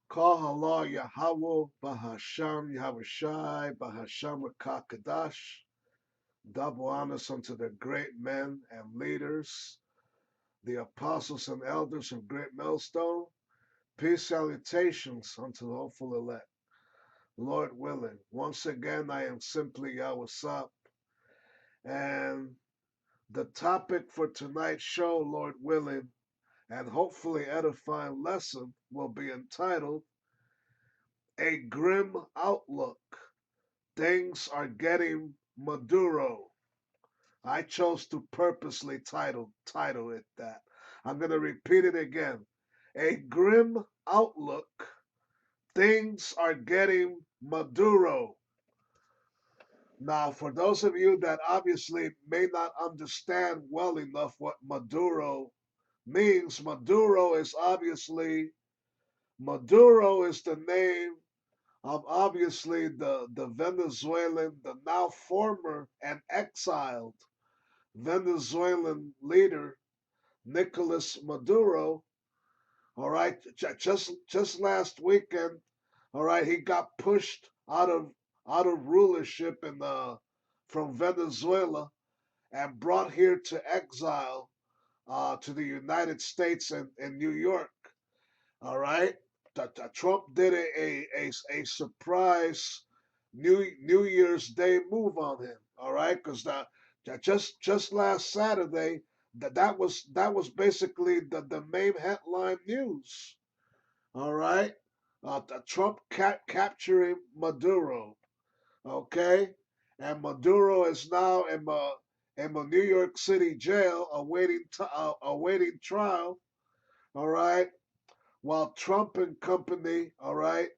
Call Allah Yahweh Bahasham Yahushai Bahasham Rakakadash. Double honors unto the great men and leaders, the apostles and elders of Great Millstone. Peace salutations unto the hopeful elect. Lord willing, once again I am simply Yahweh, and the topic for tonight's show, Lord willing, and hopefully edifying lesson will be entitled A Grim Outlook. Things are getting Maduro. I chose to purposely title it that. I'm going to repeat it again. A grim outlook. Things are getting Maduro. Now, for those of you that obviously may not understand well enough what Maduro means, Maduro is the name of obviously the Venezuelan, the now former and exiled Venezuelan leader Nicolas Maduro. All right, just last weekend, all right, he got pushed out of rulership in from Venezuela and brought here to exile to the United States and New York. All right, Trump did a surprise New Year's Day move on him. All right, because just last Saturday that was basically the main headline news. All right, Trump capturing Maduro. Okay, and Maduro is now in a New York City jail awaiting trial. All right, while Trump and company, all right,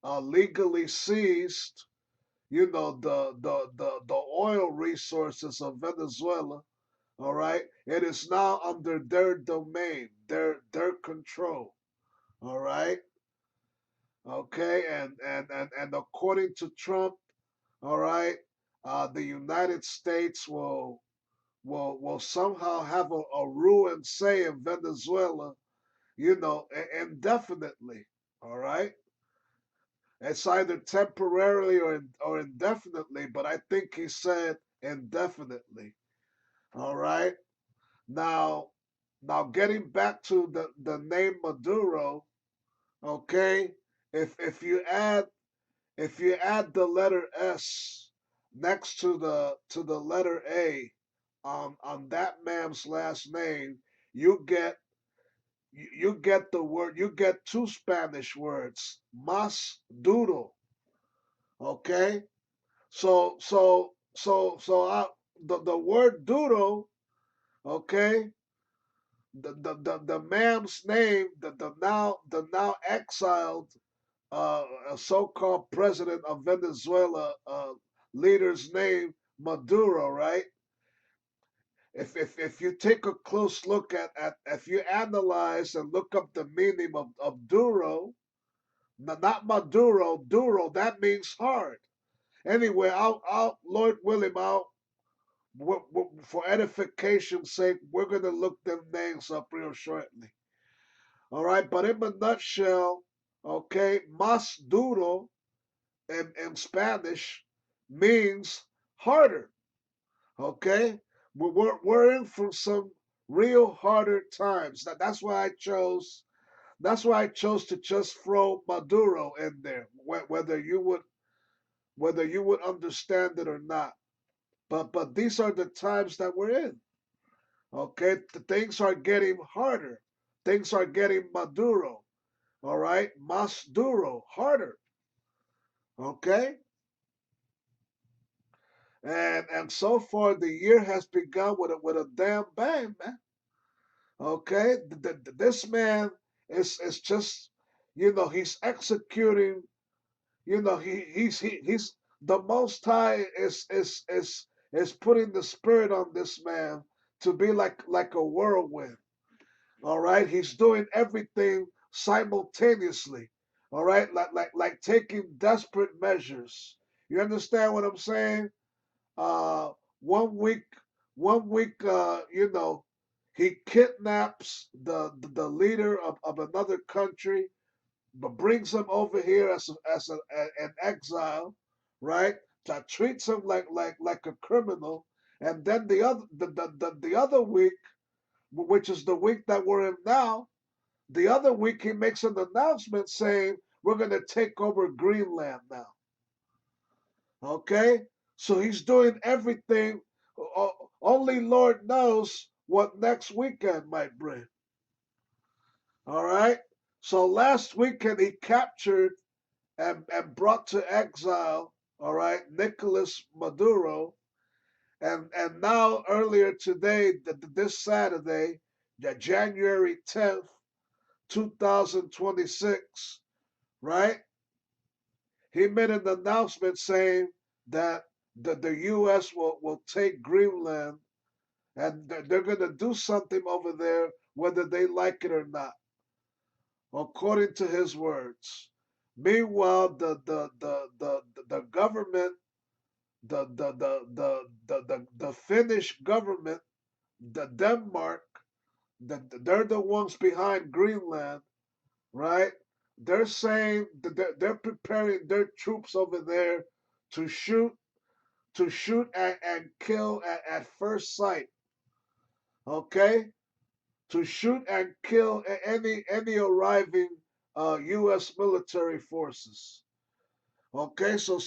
legally seized, the oil resources of Venezuela. All right, it is now under their domain, their control. All right, okay, and according to Trump, all right, the United States will somehow have a ruined say in Venezuela, indefinitely. All right, it's either temporarily or indefinitely, but I think he said indefinitely. All right. Now, now getting back to the name Maduro, okay? If you add the letter S next to the letter A on that man's last name, you get you get the word you get two Spanish words, mas duro, okay? The word duro, okay? The man's name, the now exiled so-called president of Venezuela leader's name, Maduro, right? If you take a close look at if you analyze and look up the meaning of duro, not Maduro, duro, that means hard. Anyway, I'll Lord willing, for edification's sake, we're gonna look them names up real shortly. All right, but in a nutshell, okay, más duro in Spanish means harder. Okay, we're in for some real harder times. That's why I chose. That's why I chose to just throw Maduro in there, whether you would understand it or not. But these are the times that we're in. Okay, things are getting harder. Things are getting Maduro. All right, más duro, harder. Okay, and so far the year has begun with a damn bang, man. Okay, this man is just, he's executing. He's the Most High is putting the spirit on this man to be like a whirlwind. All right, he's doing everything simultaneously. All right, like taking desperate measures. You understand what I'm saying? Uh, one week, one week, he kidnaps the leader of another country. but brings him over here an exile, right? That treats him like a criminal, and then the other week, which is the week that we're in now, the other week he makes an announcement saying we're going to take over Greenland now. Okay, so he's doing everything. Only Lord knows what next weekend might bring. All right. So last weekend he captured and brought to exile, all right, Nicolas Maduro. And now earlier today, this Saturday, January 10th, 2026, right? He made an announcement saying that the U.S. will take Greenland and they're going to do something over there, whether they like it or not, according to his words. Meanwhile, the government, the Finnish government, the Denmark, they're the ones behind Greenland, right? They're saying that they're preparing their troops over there to shoot and kill at first sight. Okay, to shoot and kill any arriving U.S. military forces. Okay, so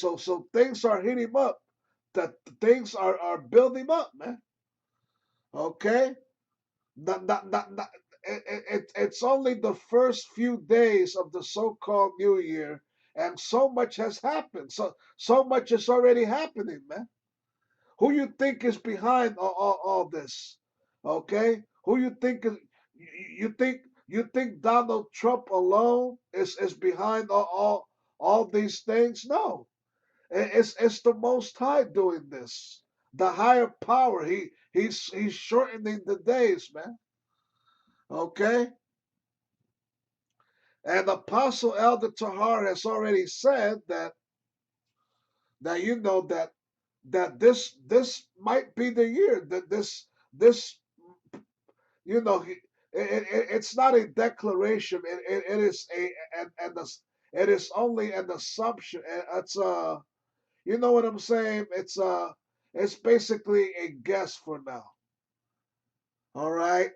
things are heating up. That things are building up, man. Okay, not it's only the first few days of the so-called New Year, and so much has happened. So much is already happening, man. Who you think is behind all this? Okay, who you think is you think you think Donald Trump alone is behind all these things? No, it's the Most High doing this. The higher power. He's shortening the days, man. Okay, and Apostle Elder Tahar has already said that you know that this might be the year that this you know it's not a declaration. It is it is only an assumption. It's you know what I'm saying. It's basically a guess for now. All right,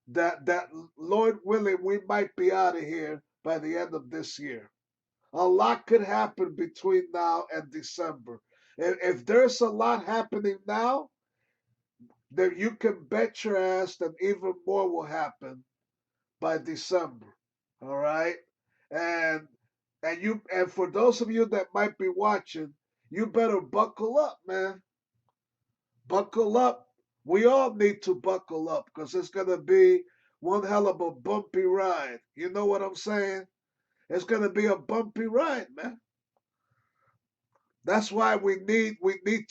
that Lord willing, we might be out of here by the end of this year. A lot could happen between now and December. If there's a lot happening now, then you can bet your ass that even more will happen by December. All right, and and for those of you that might be watching, you better buckle up, man. Buckle up. We all need to buckle up because it's gonna be one hell of a bumpy ride. You know what I'm saying? It's gonna be a bumpy ride, man. That's why we need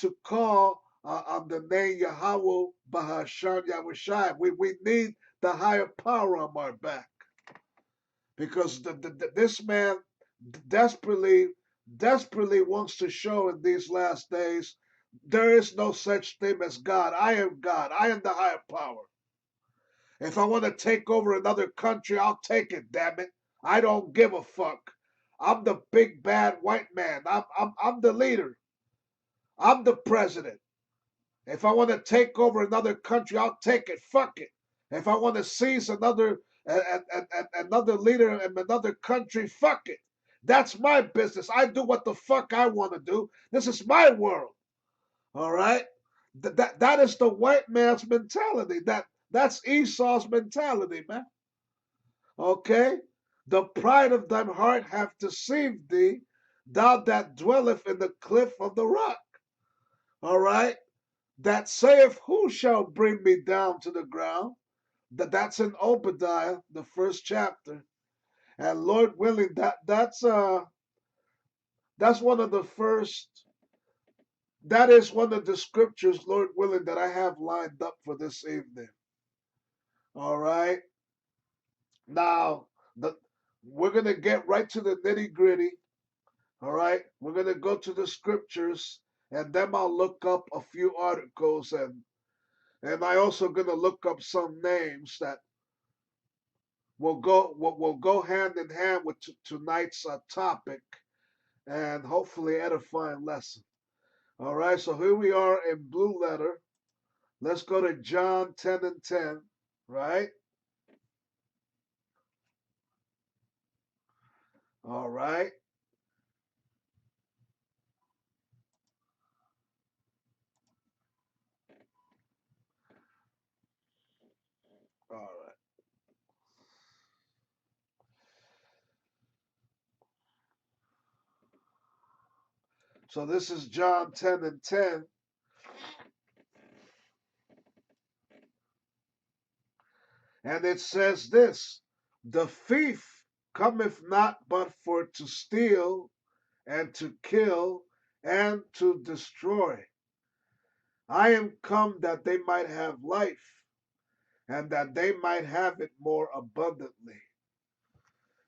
to call on the name Yahweh Bahashan Yahushai. We need the higher power on our back because this man desperately wants to show in these last days there is no such thing as God. I am God. I am the higher power. If I want to take over another country, I'll take it. Damn it! I don't give a fuck. I'm the big bad white man. I'm the leader. I'm the president. If I want to take over another country, I'll take it. Fuck it. If I want to seize another leader in another country, fuck it. That's my business. I do what the fuck I want to do. This is my world. All right. That is the white man's mentality. That's Esau's mentality, man. Okay. The pride of thine heart hath deceived thee, thou that dwelleth in the cliff of the rock. All right. That saith, who shall bring me down to the ground? That's in Obadiah, the first chapter. And Lord willing, that's one of the first. That is one of the scriptures, Lord willing, that I have lined up for this evening. All right. Now, we're gonna get right to the nitty gritty. All right. We're gonna go to the scriptures, and then I'll look up a few articles and I also gonna look up some names that will go hand in hand with tonight's topic and hopefully edifying lesson. All right, so here we are in blue letter. Let's go to John 10 and 10, right? All right, all right. So this is John 10 and 10, and it says this: the thief cometh not but for to steal and to kill and to destroy. I am come that they might have life, and that they might have it more abundantly.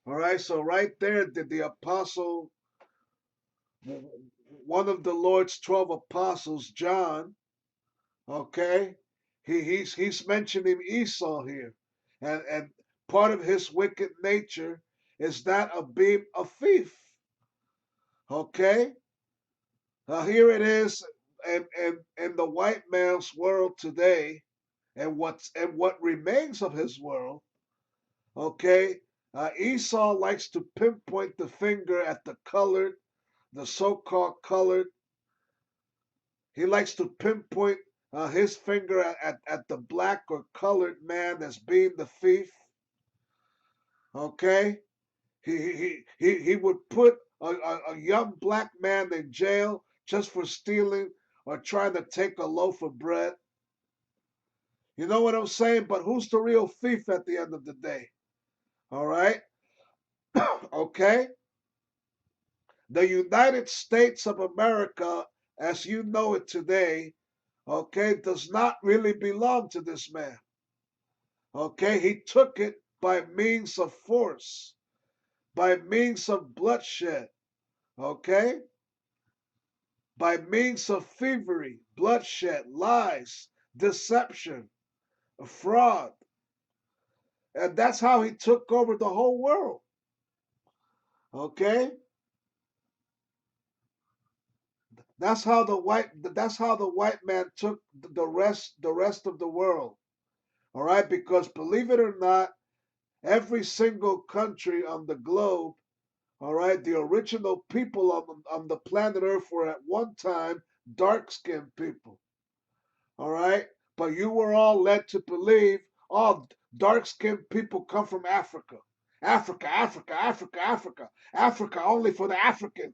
All right, so right there, did the apostle, one of the Lord's 12 apostles, John, okay, he's mentioning Esau here, and part of his wicked nature is that of being a thief. Okay, here it is, in the white man's world today, and what remains of his world. Okay, Esau likes to pinpoint the finger at the colored, the so-called colored. He likes to pinpoint his finger at the black or colored man as being the thief. Okay, he would put a young black man in jail just for stealing or trying to take a loaf of bread. You know what I'm saying? But who's the real thief at the end of the day? All right, okay. The United States of America, as you know it today, okay, does not really belong to this man. Okay, he took it by means of force, by means of bloodshed, okay, by means of thievery, bloodshed, lies, deception, fraud. And that's how he took over the whole world. Okay? That's how the white man took the rest of the world. All right, because believe it or not, every single country on the globe, all right, the original people on the planet Earth were at one time dark skinned people. All right, but you were all led to believe all dark skinned people come from Africa. Africa, Africa, Africa, Africa, Africa only for the African.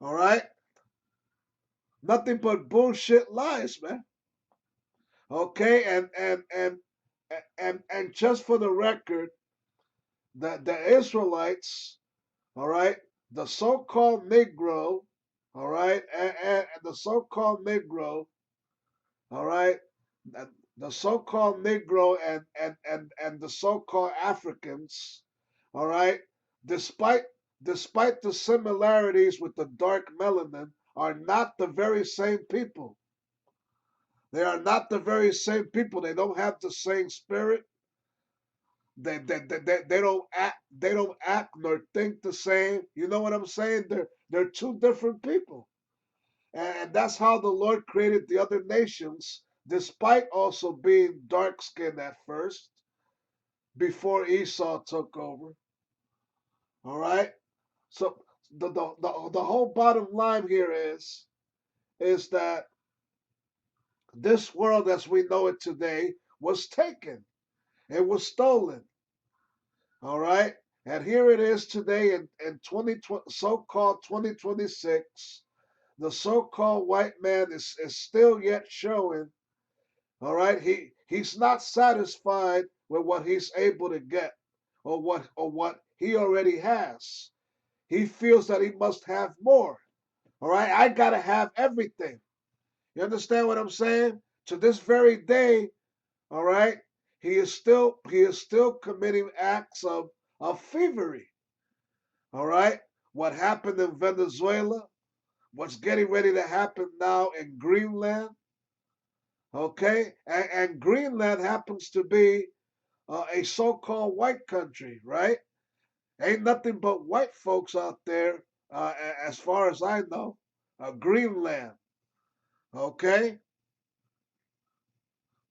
All right, nothing but bullshit lies, man. Okay, and just for the record, the Israelites, all right, the so-called Negro, all right, and the so-called Negro, all right, the so-called Negro and the so-called Africans, all right, despite despite the similarities with the dark melanin, are not the very same people. They are not the very same people. They don't have the same spirit. They don't act nor think the same. You know what I'm saying? They're two different people. And that's how the Lord created the other nations, despite also being dark skinned at first, before Esau took over. All right? So the whole bottom line here is that this world as we know it today was taken. It was stolen. All right? And here it is today in 2020, so-called 2026. The so-called white man is still yet showing, all right? He's not satisfied with what he's able to get or what he already has. He feels that he must have more. All right? I got to have everything. You understand what I'm saying? To this very day, all right? He is still committing acts of thievery. All right? What happened in Venezuela, what's getting ready to happen now in Greenland, okay? And Greenland happens to be a so-called white country, right? Ain't nothing but white folks out there, as far as I know. Greenland, okay?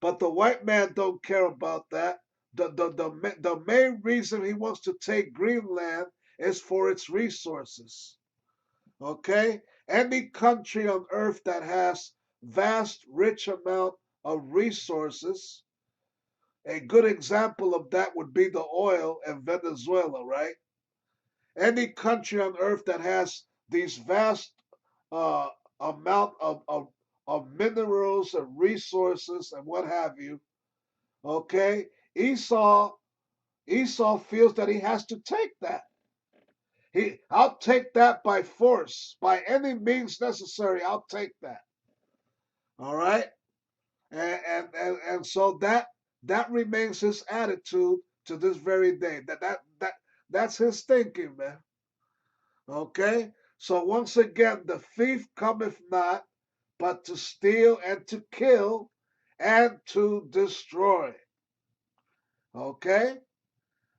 But the white man don't care about that. The main reason he wants to take Greenland is for its resources, okay? Any country on earth that has vast, rich amount of resources, a good example of that would be the oil in Venezuela, right? Any country on earth that has these vast uh, amount of minerals and resources and what have you, okay? Esau feels that he has to take that. I'll take that by force, by any means necessary. I'll take that. All right, and so that remains his attitude to this very day. That's his thinking, man. Okay, so once again, the thief cometh not but to steal and to kill and to destroy. Okay,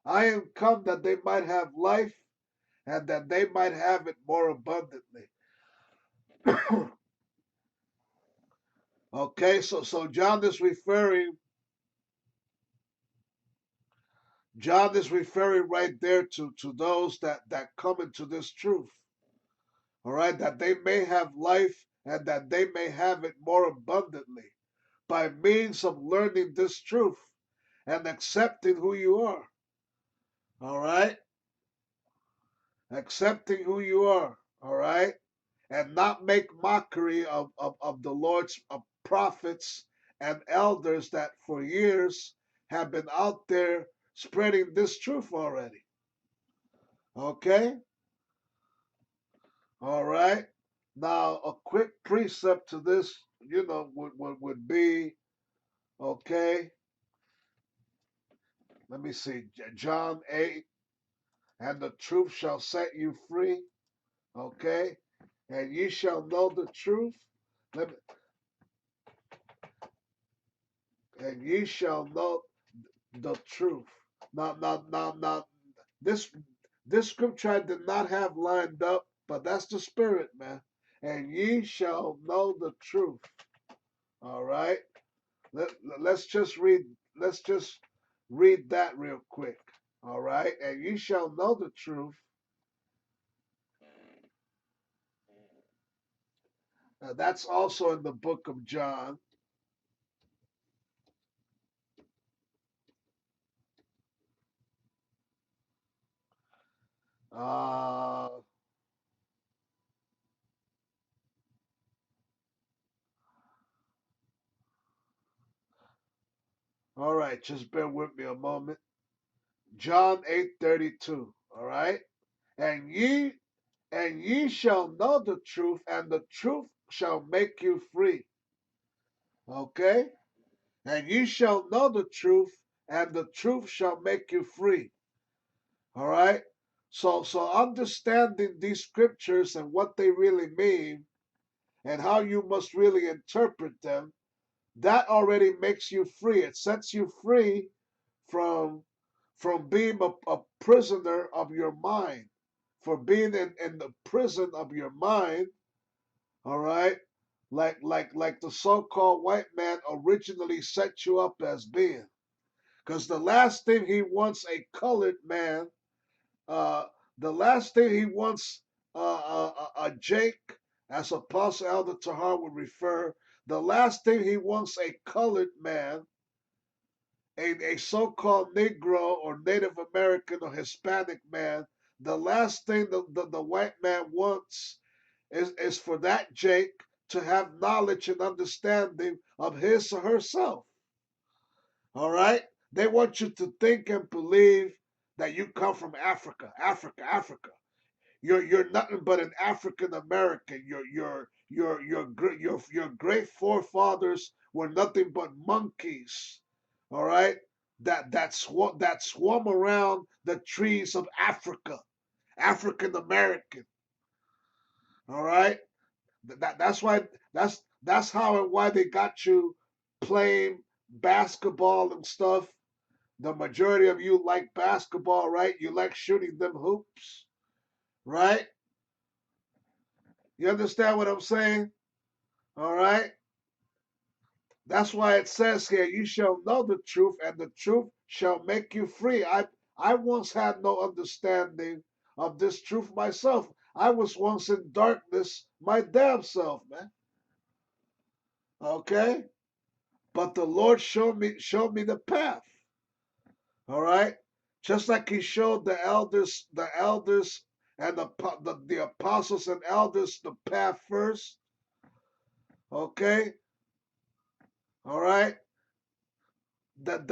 I am come that they might have life and that they might have it more abundantly. Okay, so John is referring right there to those that come into this truth. All right, that they may have life and that they may have it more abundantly by means of learning this truth and accepting who you are. All right, accepting who you are. All right, and not make mockery of the Lord's prophets and elders that for years have been out there spreading this truth already. Okay? All right. Now, a quick precept to this, would be, okay, let me see, John 8, and the truth shall set you free. Okay? And ye shall know the truth. Let me, and ye shall know the truth. Now, this this scripture I did not have lined up, but that's the spirit, man. And ye shall know the truth. All right. Let's just read. Let's just read that real quick. All right. And ye shall know the truth. That's also in the book of John. Uh, all right. Just bear with me a moment. John 8:32. All right. And ye shall know the truth, and the truth shall make you free. Okay? And ye shall know the truth, and the truth shall make you free. All right? So understanding these scriptures and what they really mean and how you must really interpret them, that already makes you free. It sets you free from being a prisoner of your mind, for being in the prison of your mind. All right, like the so-called white man originally set you up as being, because the last thing he wants a colored man, uh the last thing he wants, a Jake, as Apostle Elder Tahar would refer, the last thing he wants a colored man, a so-called Negro or Native American or Hispanic man, the last thing the white man wants is for that Jake to have knowledge and understanding of his or herself. All right? They want you to think and believe that you come from Africa, Africa, Africa. You're nothing but an African American. Your great forefathers were nothing but monkeys. All right? That swarm around the trees of Africa, African American. All right? That's why that's how and why they got you playing basketball and stuff The majority of you like basketball, right? You like shooting them hoops, right? You understand what I'm saying? All right. That's why it says here, you shall know the truth, and the truth shall make you free. I once had no understanding of this truth myself. I was once in darkness, my damn self, man. Okay? But the Lord showed me the path. All right? Just like he showed the elders and the apostles and elders the path first. Okay? All right? That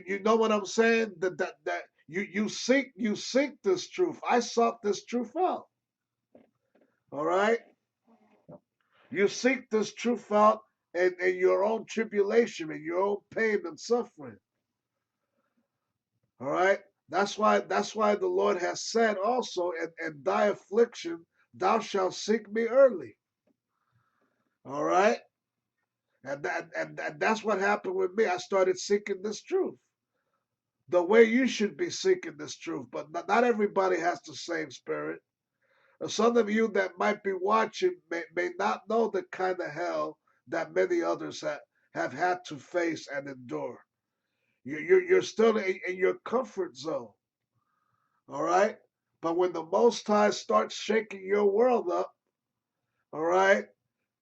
you know what I'm saying? That you seek this truth. I sought this truth out. All right, you seek this truth out in your own tribulation, in your own pain and suffering. All right, that's why the Lord has said also, in thy affliction thou shalt seek me early. All right, and that's what happened with me. I started seeking this truth the way you should be seeking this truth, but not everybody has the same spirit. Some of you that might be watching may not know the kind of hell that many others have had to face and endure. You're still in your comfort zone, all right? But when the Most High starts shaking your world up, all right,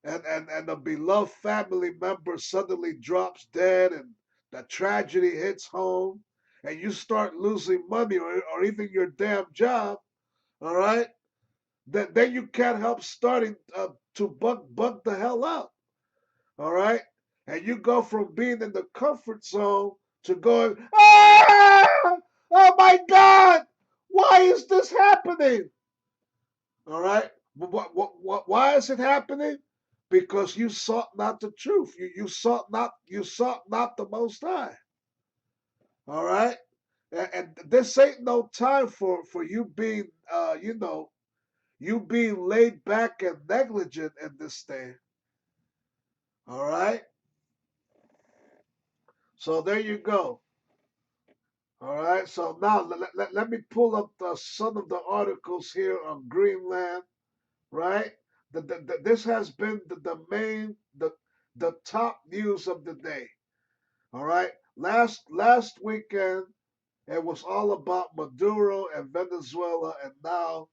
and a beloved family member suddenly drops dead and the tragedy hits home and you start losing money or even your damn job, all right? Then you can't help starting to bug the hell out. All right, and you go from being in the comfort zone to going, ah, oh my God, why is this happening? All right, why is it happening? Because you sought not the truth. You sought not the Most High. All right, and this ain't no time for you being you being laid back and negligent in this thing. All right. So there you go. All right. So now let me pull up some of the articles here on Greenland. Right. This has been the top news of the day. All right. Last weekend it was all about Maduro and Venezuela, and now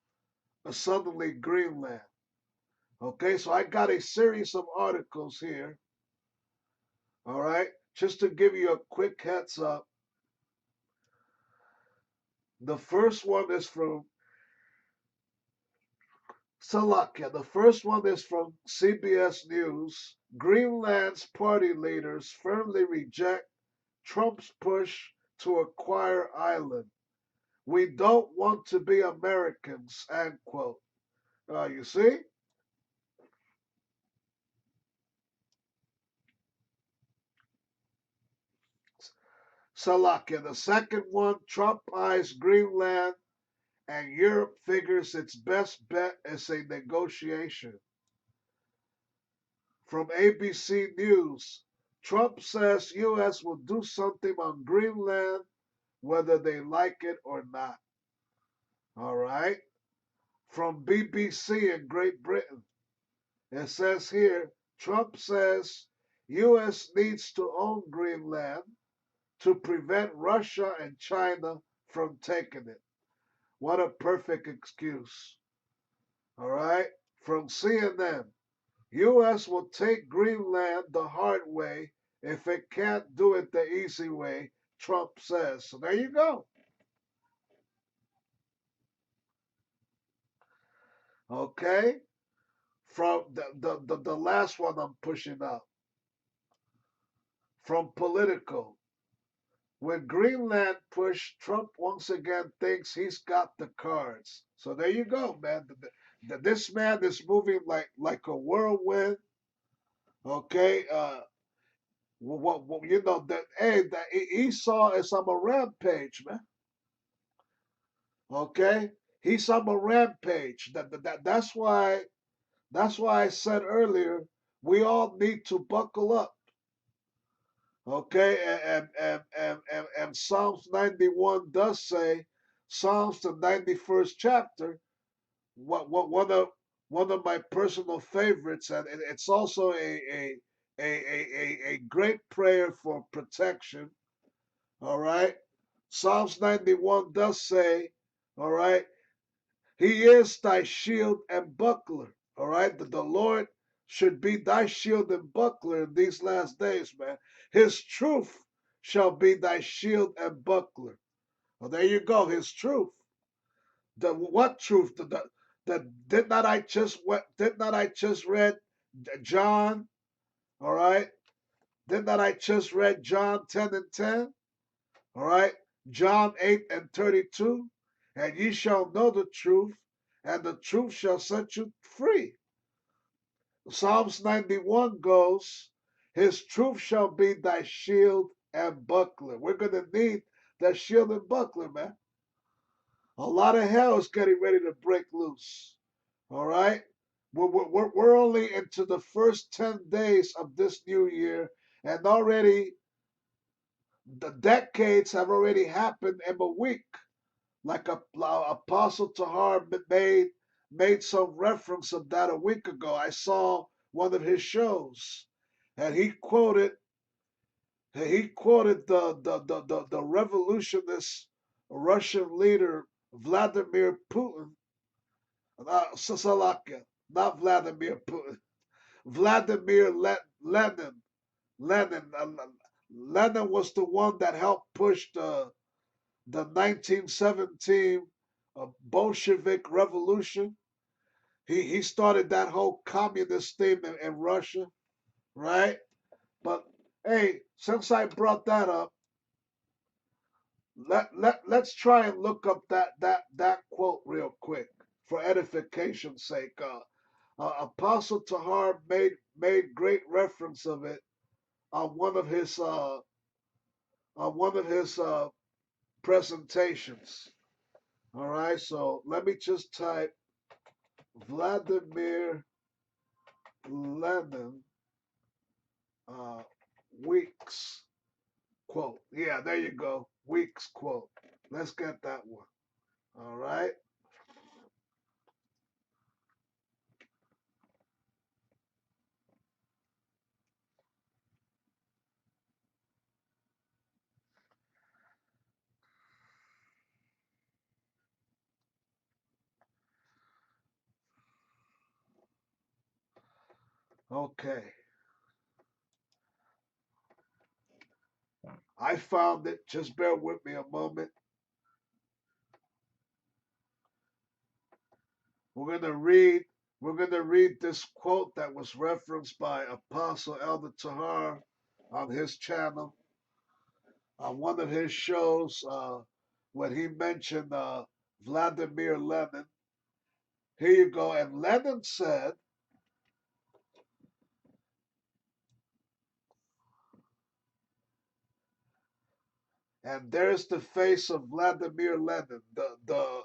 suddenly Greenland. Okay. So I got a series of articles here. All right. Just to give you a quick heads up, the first one is from Salakia. The first one is from CBS News. Greenland's party leaders firmly reject Trump's push to acquire island. We don't want to be Americans, end quote. You see? Salakia. The second one, Trump eyes Greenland and Europe figures its best bet is a negotiation. From ABC News, Trump says U.S. will do something on Greenland whether they like it or not. All right. From BBC in Great Britain, it says here Trump says U.S. needs to own Greenland to prevent Russia and China from taking it. What a perfect excuse. All right. From CNN, U.S. will take Greenland the hard way if it can't do it the easy way, Trump says. So there you go. Okay? From the last one I'm pushing up. From Political. When Greenland pushed, Trump once again thinks he's got the cards. So there you go, man. This man is moving like a whirlwind. Okay? That hey, that Esau is on a rampage, man. Okay, he's on a rampage. That's why I said earlier we all need to buckle up. Okay, and Psalms 91 does say, Psalms the 91st chapter, what one of my personal favorites, and it's also a great prayer for protection. All right, Psalms 91 does say, all right, He is thy shield and buckler. All right, the Lord should be thy shield and buckler in these last days, man. His truth shall be thy shield and buckler. Well, there you go. His truth. The what truth? The did not I just what did not I just read John? All right. Did not I just read John 10 and 10? All right. John 8 and 32. And ye shall know the truth, and the truth shall set you free. Psalms 91 goes, His truth shall be thy shield and buckler. We're going to need that shield and buckler, man. A lot of hell is getting ready to break loose. All right? We're only into the first 10 days of this new year, and already the decades have already happened in a week. Like Apostle Tahar made some reference of that a week ago. I saw one of his shows, and he quoted the revolutionist Russian leader Vladimir Putin, Salakia, not Vladimir Putin, Vladimir Lenin. Lenin, Lenin was the one that helped push the 1917 Bolshevik Revolution. He started that whole communist thing in Russia, right? But hey, since I brought that up, let's try and look up that quote real quick for edification's sake. Apostle Tahar made great reference of it on one of his presentations. All right, so let me just type Vladimir Lenin uh, Weeks quote. Yeah, there you go. Weeks quote. Let's get that one. All right. Okay. I found it. Just bear with me a moment. We're gonna read. We're gonna read this quote that was referenced by Apostle Elder Tahar on his channel on one of his shows when he mentioned Vladimir Lenin. Here you go. And Lenin said, and there's the face of Vladimir Lenin, the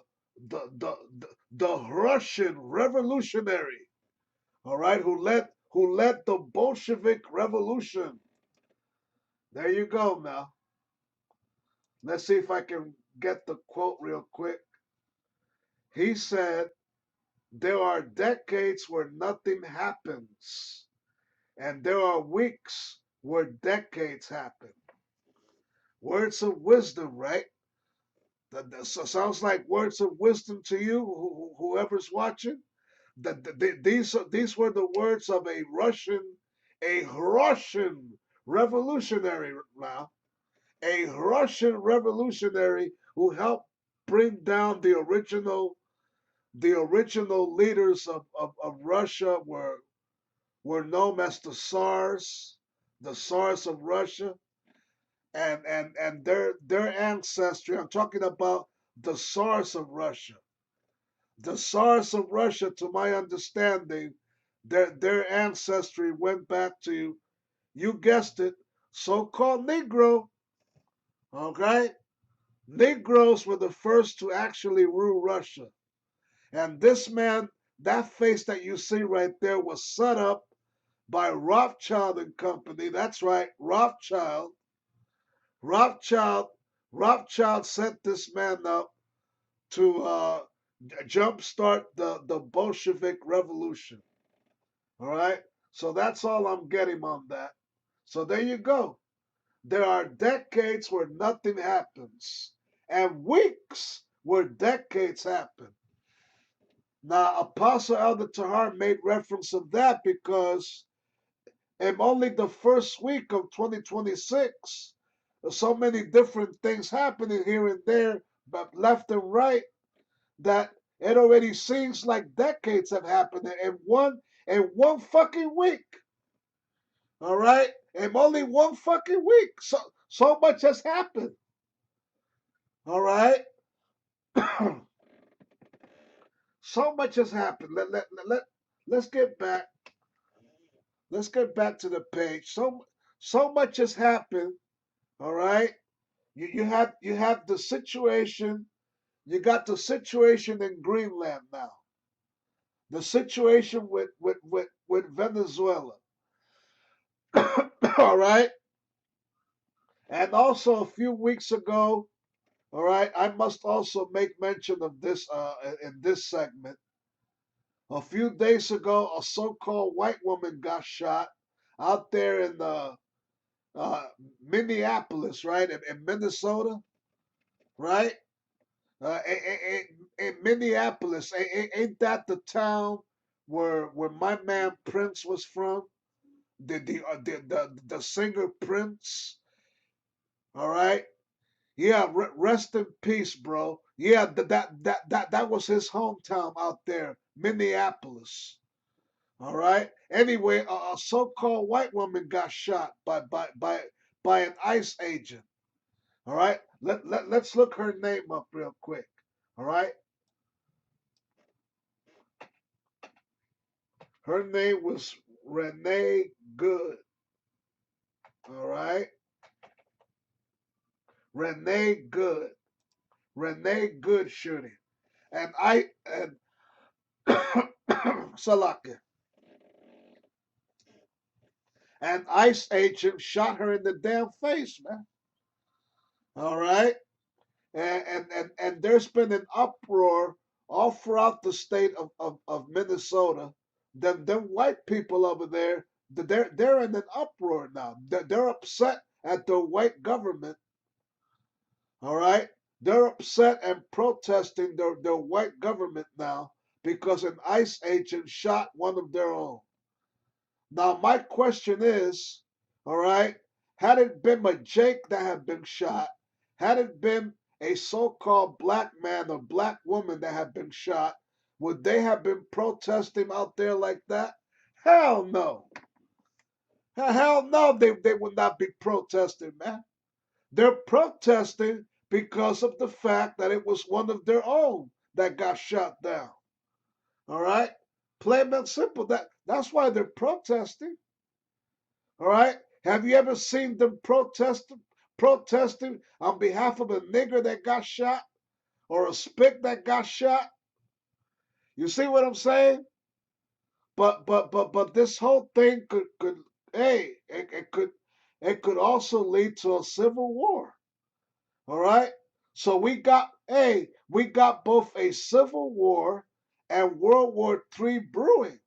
Russian revolutionary, all right, who led the Bolshevik Revolution. There you go now. Let's see if I can get the quote real quick. He said, there are decades where nothing happens, and there are weeks where decades happen. Words of wisdom, right? That sounds like words of wisdom to you, whoever's watching. These were the words of a Russian revolutionary now, a Russian revolutionary who helped bring down the original leaders of Russia were known as the Tsars of Russia, and their ancestry. I'm talking about the Tsars of Russia. The Tsars of Russia, to my understanding, their ancestry went back to, you guessed it, so-called Negro. Okay, Negroes were the first to actually rule Russia, and this man, that face that you see right there, was set up by Rothschild and Company. That's right, Rothschild. Rothschild, Rothschild set this man up to jumpstart the Bolshevik Revolution. All right, so that's all I'm getting on that. So there you go. There are decades where nothing happens, and weeks where decades happen. Now, Apostle Elder Tahar made reference of that because in only the first week of 2026, so many different things happening here and there, but left and right, that it already seems like decades have happened in one fucking week. All right, in only one fucking week, so much has happened. All right, so much has happened. Let's get back. Let's get back to the page. So much has happened. All right. You have the situation. You got the situation in Greenland now. The situation with Venezuela. All right. And also a few weeks ago, all right, I must also make mention of this in this segment. A few days ago, a so-called white woman got shot out there in uh, Minneapolis, right, in Minnesota, right? In Minneapolis, ain't that the town where my man Prince was from? The singer Prince, all right? Yeah, rest in peace, bro. Yeah, that was his hometown out there, Minneapolis. All right. Anyway, a so-called white woman got shot by an ICE agent. All right. Let's look her name up real quick. All right. Her name was Renee Good. All right. Renee Good. Renee Good shooting. And Salaka. An ICE agent shot her in the damn face, man. All right. And there's been an uproar all throughout the state of Minnesota. Them white people over there, they're in an uproar now. They're upset at the white government. All right, they're upset and protesting their white government now because an ICE agent shot one of their own. Now my question is, all right, had it been a Jake that had been shot, had it been a so-called black man or black woman that had been shot, would they have been protesting out there like that? Hell no. Hell no, they would not be protesting, man. They're protesting because of the fact that it was one of their own that got shot down. All right? Plain and simple. That's why they're protesting. All right? Have you ever seen them protesting on behalf of a nigger that got shot or a spick that got shot? You see what I'm saying? But this whole thing could hey, it could also lead to a civil war. All right? So we got both a civil war and World War III brewing.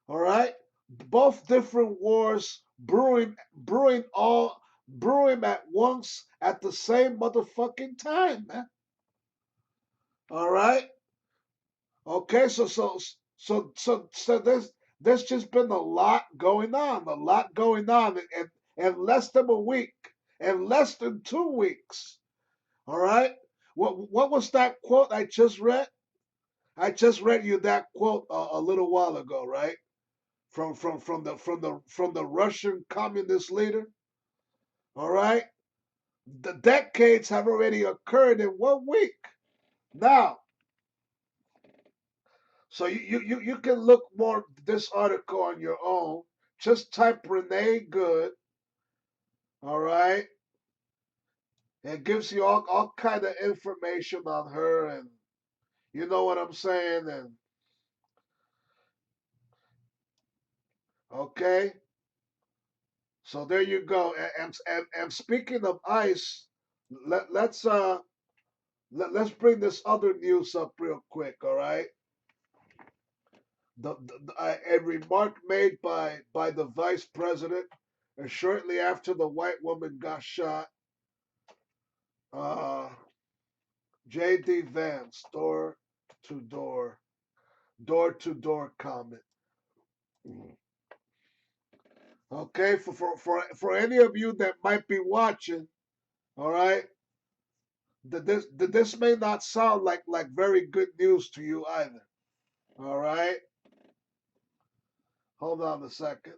All right? Both different wars brewing at once at the same motherfucking time, man. All right? Okay, so there's just been a lot going on in less than a week, in less than 2 weeks. All right? What was that quote I just read? I just read you that quote a little while ago, right? From the Russian communist leader. All right, the decades have already occurred in 1 week. Now, so you can look more this article on your own. Just type Renee Good. All right, it gives you all kind of information on her, and you know what I'm saying. And okay, So there you go. And speaking of ICE, let's let's bring this other news up real quick. All right, a remark made by the vice president shortly after the white woman got shot. Uh, J.D. Vance, to door, to door comment. Okay, for any of you that might be watching, all right, this may not sound like very good news to you either. All right, hold on a second.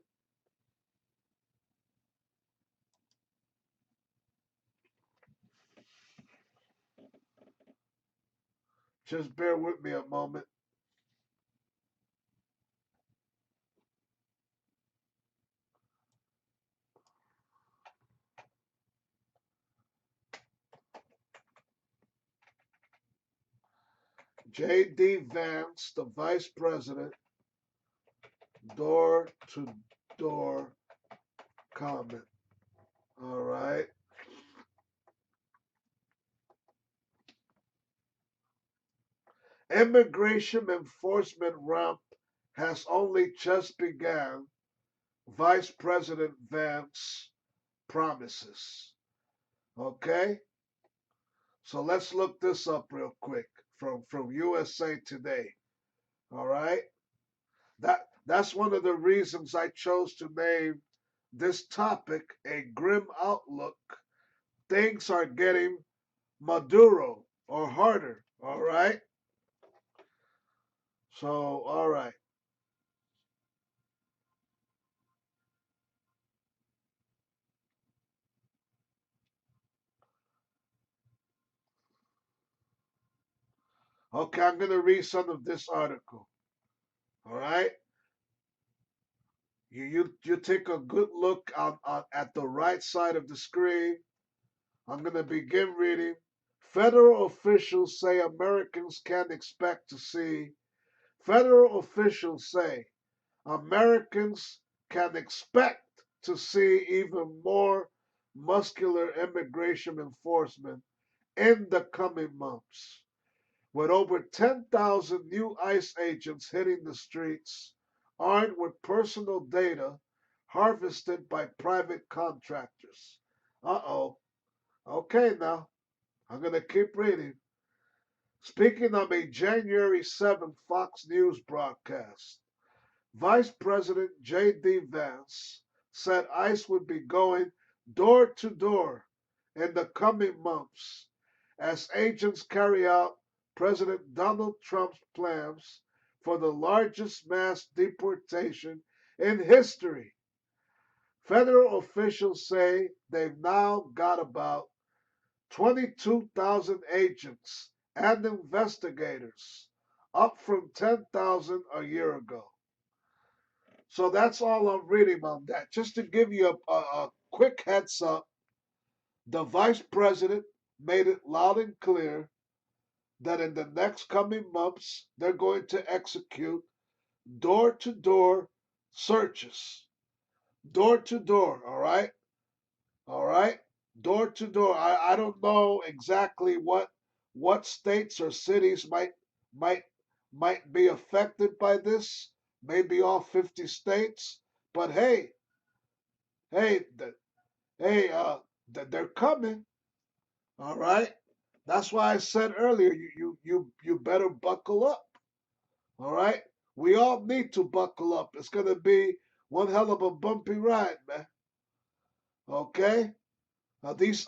Just bear with me a moment. J.D. Vance, the vice president, door to door comment. All right. Immigration enforcement ramp has only just begun, Vice President Vance promises. Okay? So let's look this up real quick from USA Today. All right? That's one of the reasons I chose to name this topic a grim outlook. Things are getting Maduro or harder. All right? So, all right. Okay, I'm going to read some of this article. All right? You take a good look at the right side of the screen. I'm going to begin reading. Federal officials say Americans can expect to see. Federal officials say Americans can expect to see even more muscular immigration enforcement in the coming months. With over 10,000 new ICE agents hitting the streets, armed with personal data harvested by private contractors. Uh oh. Okay, now, I'm going to keep reading. Speaking of a January 7th Fox News broadcast, Vice President J.D. Vance said ICE would be going door to door in the coming months as agents carry out President Donald Trump's plans for the largest mass deportation in history. Federal officials say they've now got about 22,000 agents and investigators, up from 10,000 a year ago. So that's all I'm reading on that. Just to give you a quick heads up, the vice president made it loud and clear that in the next coming months, they're going to execute door to door searches. Door to door, all right? All right? Door to door. I don't know exactly what states or cities might might be affected by this. Maybe all 50 states. But hey, hey, they're coming. All right. That's why I said earlier, you better buckle up. All right. We all need to buckle up. It's gonna be one hell of a bumpy ride, man. Okay. Now these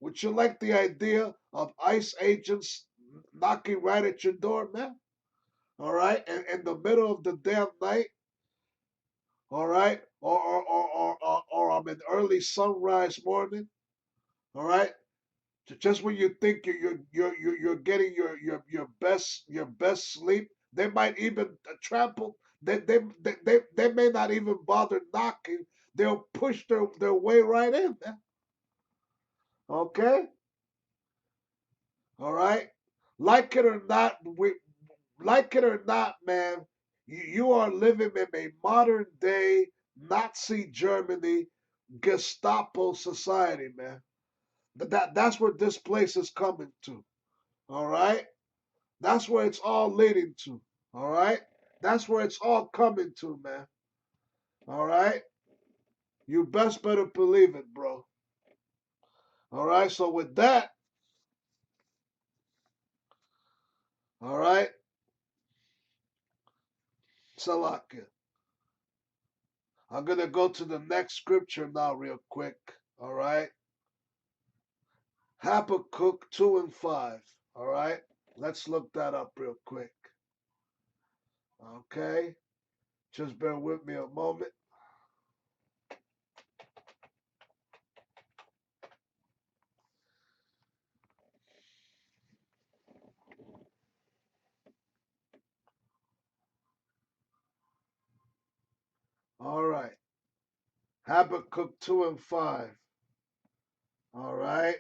would you like the idea of ICE agents knocking right at your door, man? All right, and in the middle of the damn night, all right, or on an early sunrise morning, all right, just when you think you're getting your best sleep, they might even trample. They may not even bother knocking. They'll push their way right in, man. Okay, all right. Like it or not, like it or not, man, you are living in a modern day Nazi Germany, Gestapo society, man. That's where this place is coming to. All right? That's where it's all leading to. All right? That's where it's all coming to, man. All right? You best better believe it, bro. All right? So with that, all right? Salakia. I'm going to go to the next scripture now, real quick. All right? Habakkuk 2 and 5. All right? Let's look that up real quick. Okay? Just bear with me a moment. All right. Habakkuk 2 and 5. All right.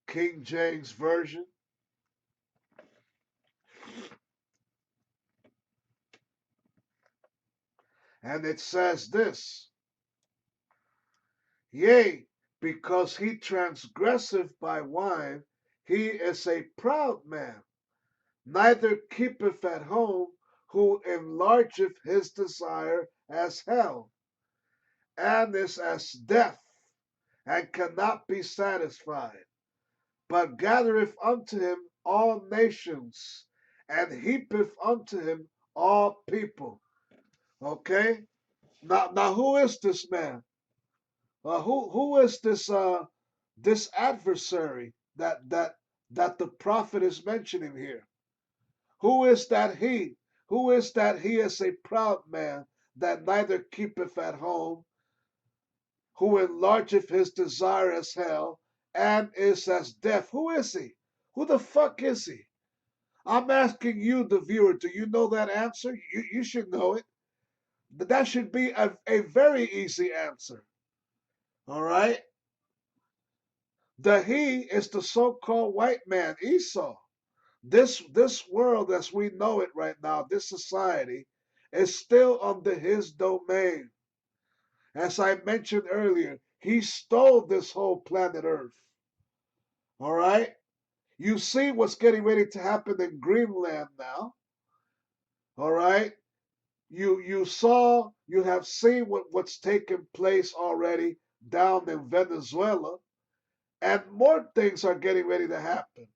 King James Version. And it says this: Yea, because he transgresseth by wine, he is a proud man, neither keepeth at home, who enlargeth his desire as hell, and is as death, and cannot be satisfied, but gathereth unto him all nations, and heapeth unto him all people. Okay? Now who is this man? Who is this adversary that the prophet is mentioning here? Who is that he? Who is that he is a proud man that neither keepeth at home, who enlargeth his desire as hell, and is as death? Who is he? Who the fuck is he? I'm asking you, the viewer, do you know that answer? You should know it. That should be a very easy answer. All right? The he is the so-called white man, Esau. This world as we know it right now, this society, is still under his domain. As I mentioned earlier, he stole this whole planet Earth. All right? You see what's getting ready to happen in Greenland now. All right? You have seen what's taken place already down in Venezuela, and more things are getting ready to happen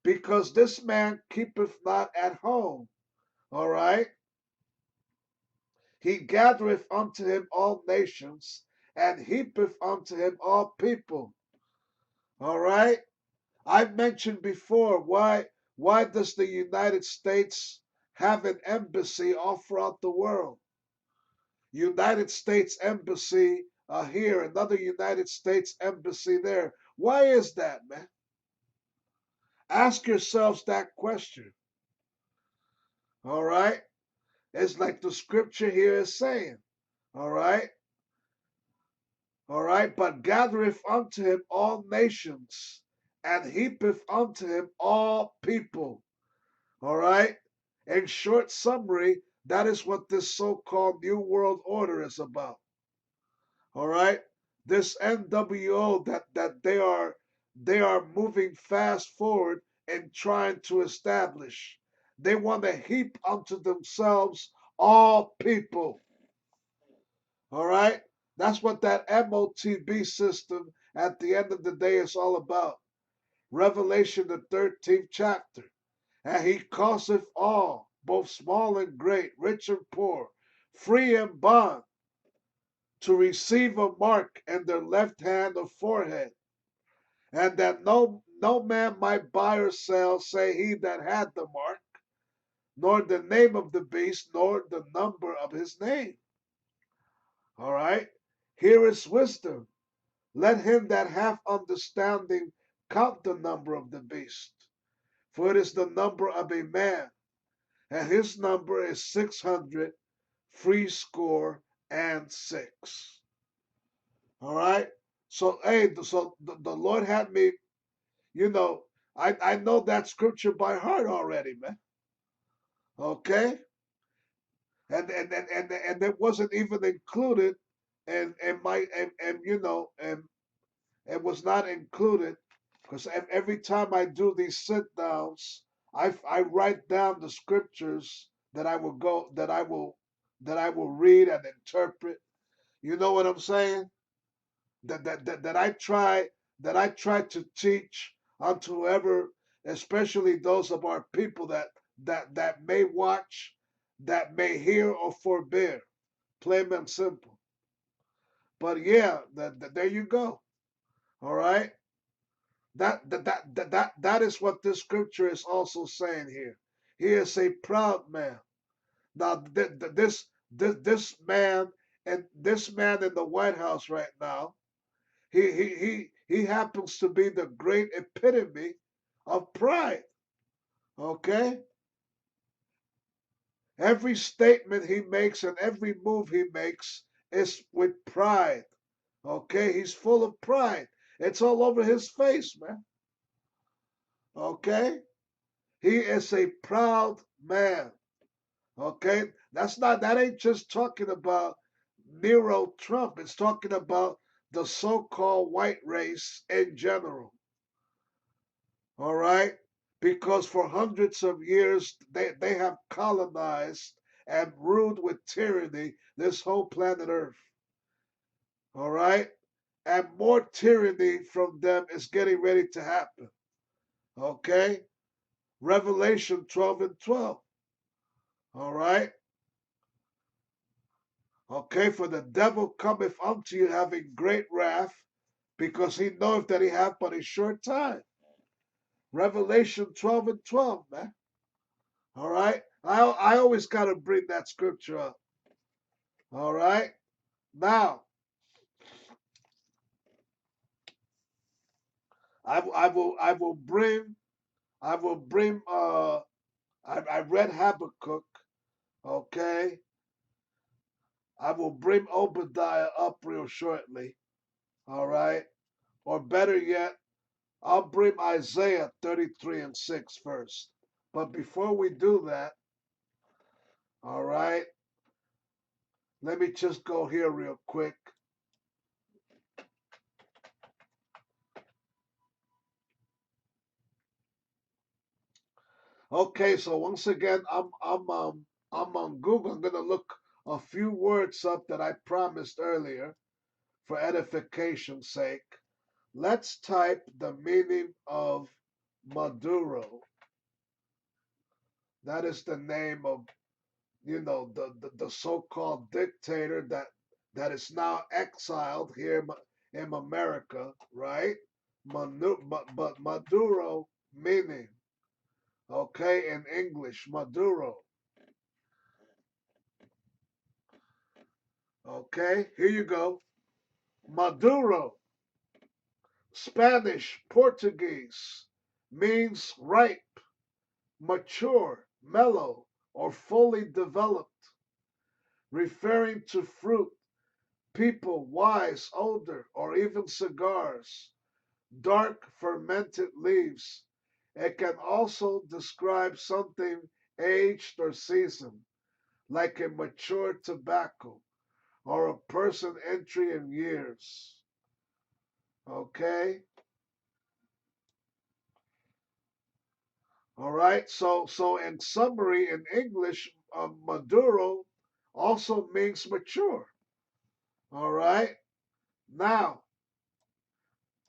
because this man keepeth not at home. All right? He gathereth unto him all nations, and heapeth unto him all people. All right? I mentioned before why does the United States have an embassy all throughout the world? United States embassy here, another United States embassy there. Why is that, man? Ask yourselves that question. All right? It's like the scripture here is saying. All right? All right? But gathereth unto him all nations, and heapeth unto him all people. All right? In short summary, that is what this so-called New World Order is about. All right? This NWO that they are moving fast forward and trying to establish. They want to heap unto themselves all people. All right? That's what that MOTB system at the end of the day is all about. Revelation, the 13th chapter. And he causeth all, both small and great, rich and poor, free and bond, to receive a mark in their left hand or forehead, and that no man might buy or sell, say he that had the mark, nor the name of the beast, nor the number of his name. All right? Here is wisdom. Let him that hath understanding count the number of the beast, for it is the number of a man, and his number is 600 threescore and six. All right? So, hey, so the Lord had me, you know, I know that scripture by heart already, man. Okay? And it wasn't even included and my and you know and was not included because every time I do these sit downs, I write down the scriptures that I will go that I will read and interpret. You know what I'm saying? That I try to teach unto whoever, especially those of our people that may watch, that may hear or forbear. Plain and simple. But yeah, there you go. All right. That is what this scripture is also saying here. He is a proud man. Now this man and this man in the White House right now, he happens to be the great epitome of pride. Okay? Every statement he makes and every move he makes is with pride. Okay? He's full of pride. It's all over his face, man. Okay? He is a proud man. Okay? That ain't just talking about Nero Trump. It's talking about the so-called white race in general. All right? Because for hundreds of years they have colonized and ruled with tyranny this whole planet Earth. All right? And more tyranny from them is getting ready to happen. Okay? Revelation 12 and 12. All right? Okay, for the devil cometh unto you having great wrath, because he knoweth that he hath but a short time. Revelation 12 and 12, man. All right? I always got to bring that scripture up. All right? Now, I will bring I read Habakkuk, okay? I will bring Obadiah up real shortly. All right? Or better yet, I'll bring Isaiah 33 and 6 first. But before we do that, all right, let me just go here real quick. Okay, so once again, I'm on Google. I'm gonna look a few words up that I promised earlier for edification's sake. Let's type the meaning of Maduro. That is the name of the so-called dictator that is now exiled here in America, right? But Maduro meaning, okay, in English, Maduro. Okay, here you go. Maduro, Spanish, Portuguese, means ripe, mature, mellow, or fully developed, referring to fruit, people, wise, older, or even cigars, dark fermented leaves. It can also describe something aged or seasoned, like a mature tobacco or a person entry in years. Okay? All right. So in summary, in English, Maduro also means mature. All right. Now,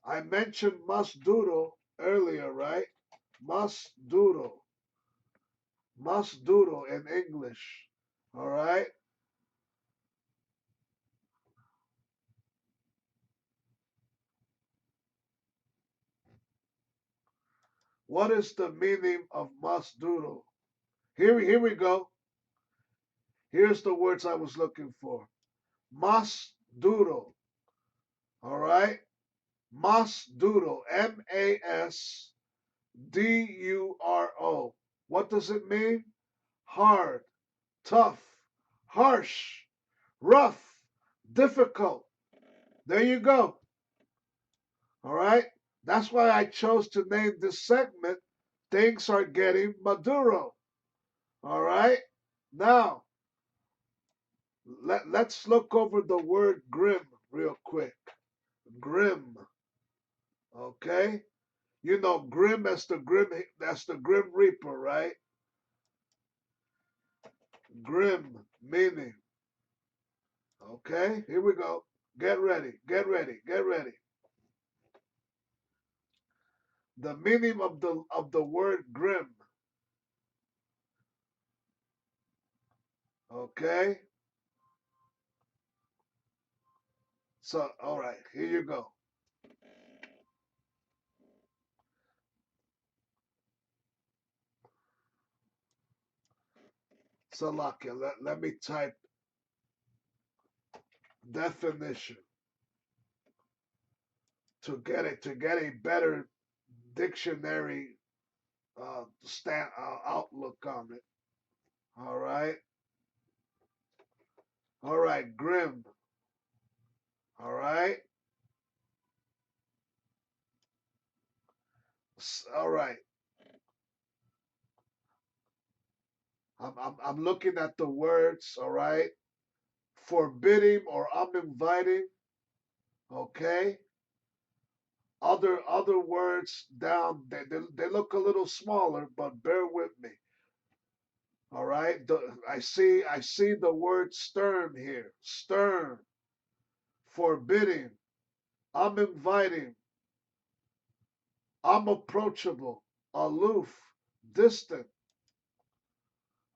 I mentioned Masduro earlier, right? Masduro. Masduro in English. All right. What is the meaning of Masduro? Here we go. Here's the words I was looking for. Masduro. All right. Masduro. Masduro. What does it mean? Hard, tough, harsh, rough, difficult. There you go. All right. That's why I chose to name this segment Things Are Getting Maduro. All right. Now, Let's look over the word grim real quick. Grim, okay? You know, grim, that's the grim reaper, right? Grim meaning. Okay, here we go. Get ready, get ready, get ready. The meaning of the word grim. Okay? So all right, here you go. Salakia, let me type definition to get a better dictionary outlook on it. All right. All right, grim. All right. All right. I'm looking at the words, all right? Forbidding or uninviting, okay? Other words down, they look a little smaller, but bear with me. All right? I see the word stern here. Stern, forbidding, uninviting, unapproachable, aloof, distant,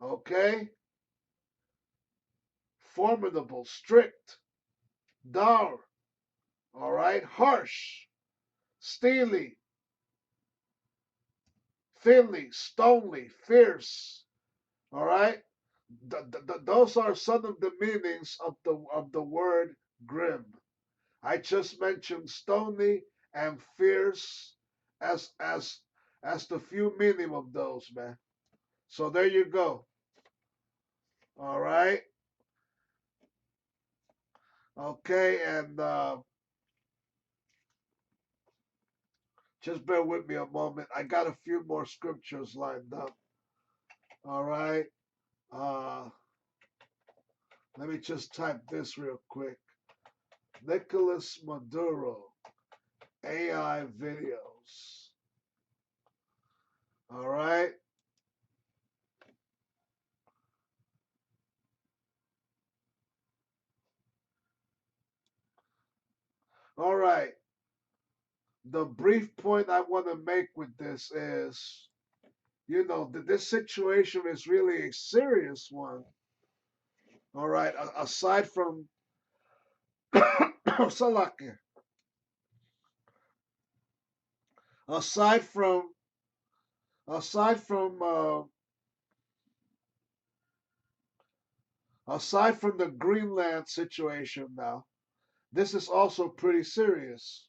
okay? Formidable, strict, dour, all right? Harsh, steely, thinly, stonely, fierce. All right, those are some of the meanings of the word grim. I just mentioned stony and fierce as as as the few meaning of those, man. So there you go. All right, okay, and just bear with me a moment. I got a few more scriptures lined up. All right, uh, let me just type this real quick. Nicolas Maduro, AI videos. All right. All right. The brief point I want to make with this is, you know, this situation is really a serious one. All right. Aside from Salakia, aside from aside from aside from the Greenland situation now, this is also pretty serious.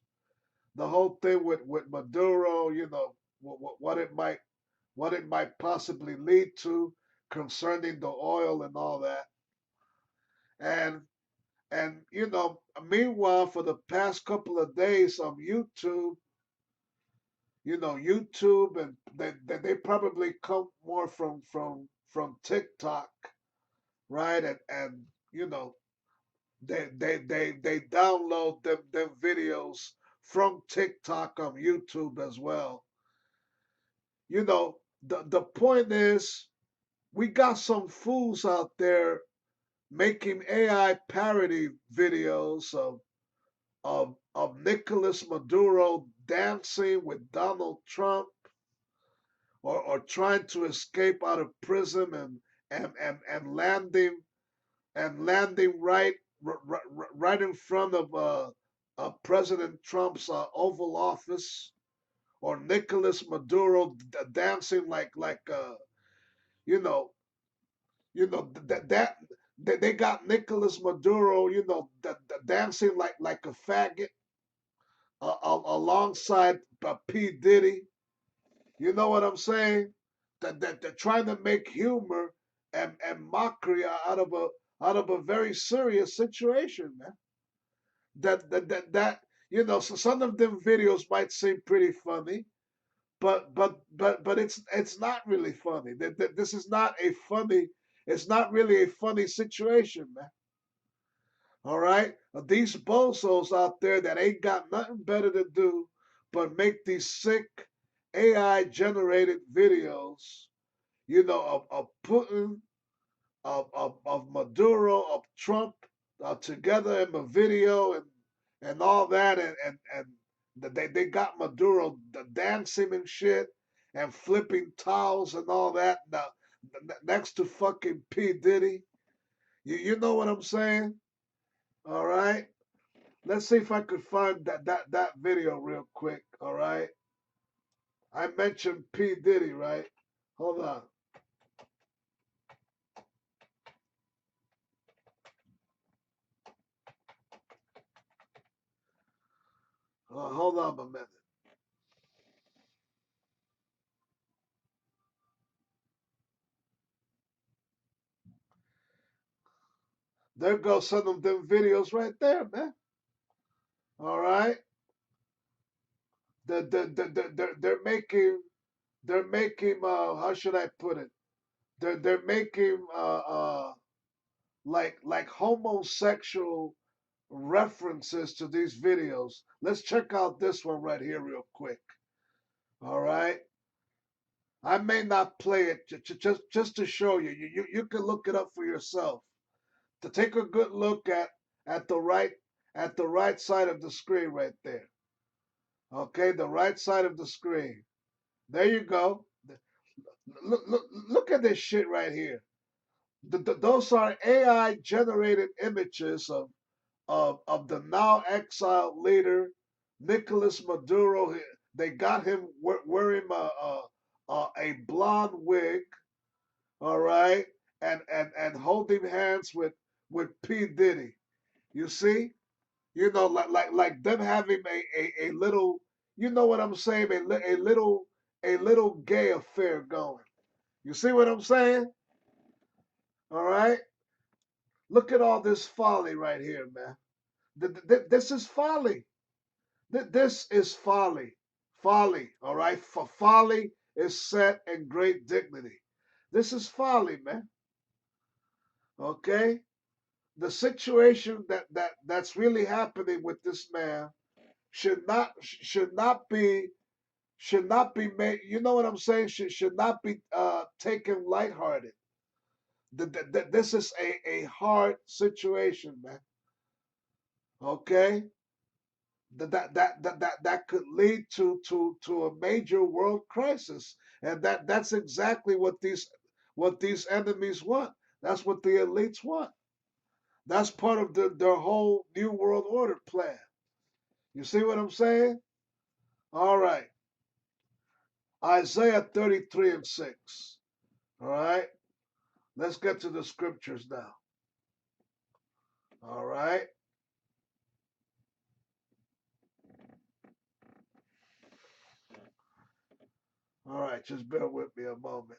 The whole thing with Maduro, you know, what it might possibly lead to concerning the oil and all that. And you know, meanwhile, for the past couple of days on YouTube, you know, YouTube and they probably come more from TikTok, right? And you know, they download them videos from TikTok on YouTube as well. You know, the point is we got some fools out there making AI parody videos of Nicolas Maduro dancing with Donald Trump or trying to escape out of prison and landing right in front of President Trump's Oval Office, or Nicolas Maduro dancing like you know that they got Nicolas Maduro, you know, dancing like a faggot alongside P Diddy. You know what I'm saying? That they're trying to make humor and mockery out of a very serious situation, man. That you know, so some of them videos might seem pretty funny, but it's not really funny. This is not a funny. It's not really a funny situation, man. All right? These bozos out there that ain't got nothing better to do but make these sick AI generated videos, of Putin, of Maduro, of Trump together in a video and all that. And they got Maduro dancing and shit and flipping towels and all that now, next to fucking P. Diddy. You know what I'm saying? All right. Let's see if I could find that video real quick. All right. I mentioned P. Diddy, right? Hold on. Hold on a minute. There goes some of them videos right there, man. All right. They're making how should I put it? They're making like homosexual references to these videos. Let's check out this one right here real quick. All right. I may not play it just to show you. You can look it up for yourself. To take a good look at the right at the right side of the screen right there. Okay, the right side of the screen. There you go. Look at this shit right here. Those are AI generated images of the now exiled leader Nicolas Maduro. They got him wearing a blonde wig, all right, and holding hands with P Diddy. You see, like them having a little, you know what I'm saying, a little gay affair going. You see what I'm saying? All right. Look at all this folly right here, man. This is folly. This is folly. Folly. All right. For folly is set in great dignity. This is folly, man. Okay. The situation that's really happening with this man should not be made. You know what I'm saying? Should not be taken lighthearted. This is a hard situation, man. Okay, that could lead to a major world crisis, and that's exactly what these enemies want. That's what the elites want. That's part of their whole new world order plan. You see what I'm saying? All right, Isaiah 33:6. All right, let's get to the scriptures now. All right. All right, just bear with me a moment.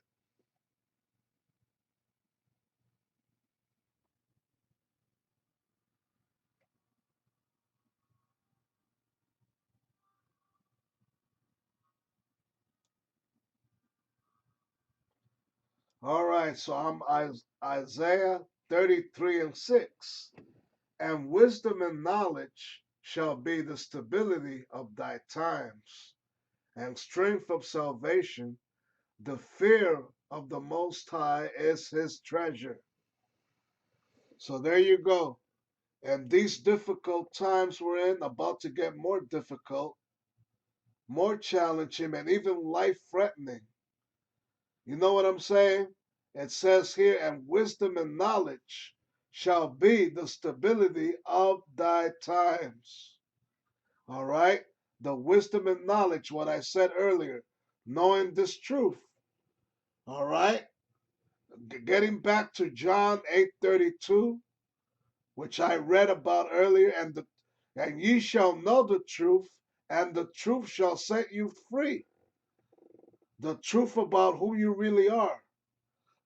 All right, so I'm Isaiah 33:6. And wisdom and knowledge shall be the stability of thy times, and strength of salvation. The fear of the Most High is his treasure. So there you go. And these difficult times we're in, about to get more difficult, more challenging, and even life threatening. You know what I'm saying? It says here, and wisdom and knowledge shall be the stability of thy times. All right? The wisdom and knowledge, what I said earlier, knowing this truth. All right? Getting back to John 8:32, which I read about earlier, and ye shall know the truth, and the truth shall set you free. The truth about who you really are.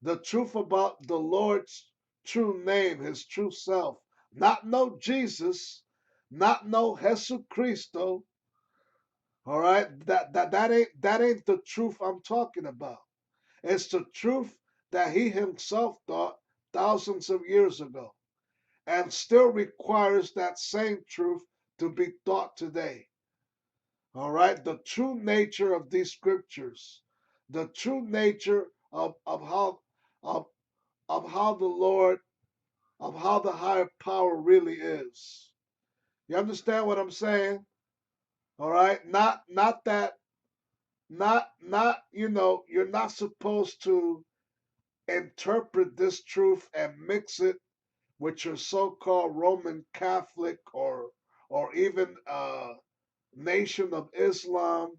The truth about the Lord's true name, his true self. Not no Jesus, not no Jesus Cristo. All right, that ain't the truth I'm talking about. It's the truth that he himself thought thousands of years ago. and still requires that same truth to be taught today. All right, the true nature of these scriptures, the true nature of, of how the Lord, of how the higher power really is. You understand what I'm saying? All right, not that, not you're not supposed to interpret this truth and mix it with your so-called Roman Catholic or even Nation of Islam,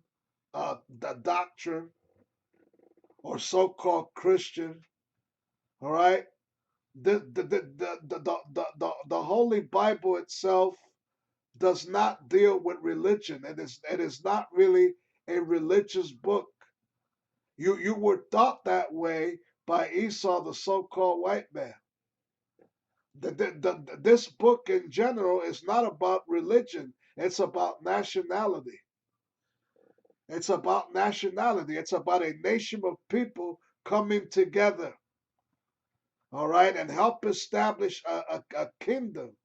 the doctrine, or so-called Christian. All right, the Holy Bible itself does not deal with religion. It is not really a religious book. You were taught that way by Esau, the so-called white man. This book in general is not about religion. It's about nationality. It's about nationality. It's about a nation of people coming together, all right, and help establish a kingdom,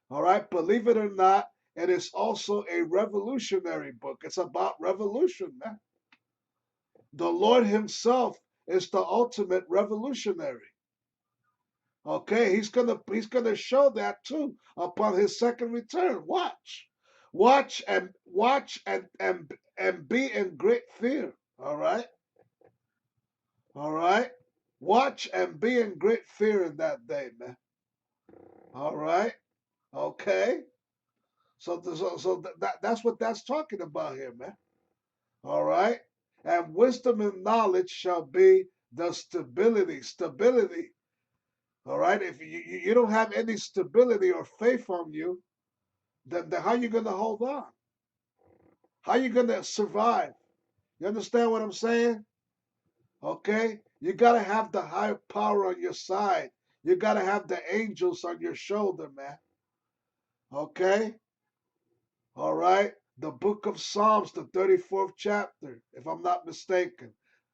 all right. Believe it or not, it is also a revolutionary book. It's about revolution, man. The Lord Himself is the ultimate revolutionary. Okay, he's gonna show that too upon His second return. Watch and be in great fear. All right, all right. Watch and be in great fear in that day, man. All right, okay. So that's what that's talking about here, man. All right, and wisdom and knowledge shall be the stability. Stability. All right. If you don't have any stability or faith on you, then how you gonna hold on? How you gonna survive? You understand what I'm saying? Okay? You gotta have the higher power on your side. You gotta have the angels on your shoulder, man. Okay? All right? The book of Psalms, the 34th chapter, if I'm not mistaken.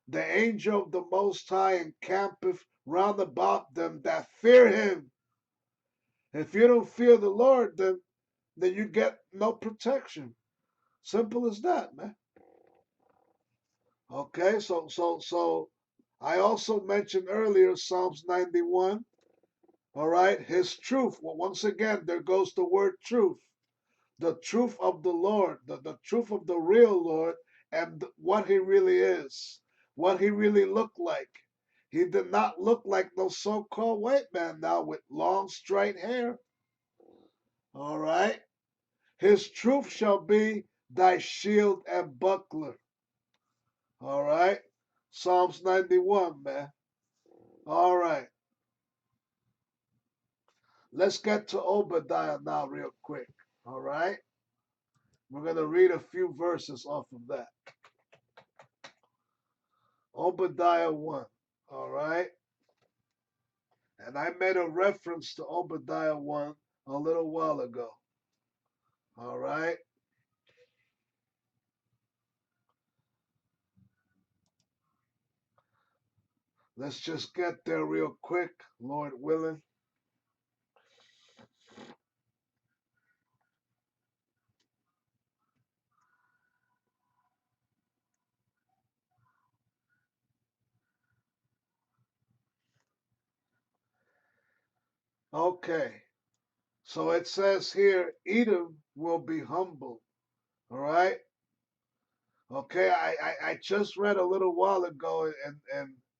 The angel of the Most High encampeth round about them that fear him. If you don't fear the Lord, then you get no protection. Simple as that, man. Okay, so I also mentioned earlier Psalms 91. All right, His truth. Well, once again, there goes the word truth. The truth of the Lord, the truth of the real Lord, and what He really is, what He really looked like. He did not look like no so-called white man now with long straight hair. All right, His truth shall be thy shield and buckler. All right. Psalms 91, man. All right. Let's get to Obadiah now, real quick. All right. We're going to read a few verses off of that. Obadiah 1. All right. And I made a reference to Obadiah 1 a little while ago. All right. Let's just get there real quick, Lord willing. Okay. So it says here, Edom will be humbled. All right. Okay, I just read a little while ago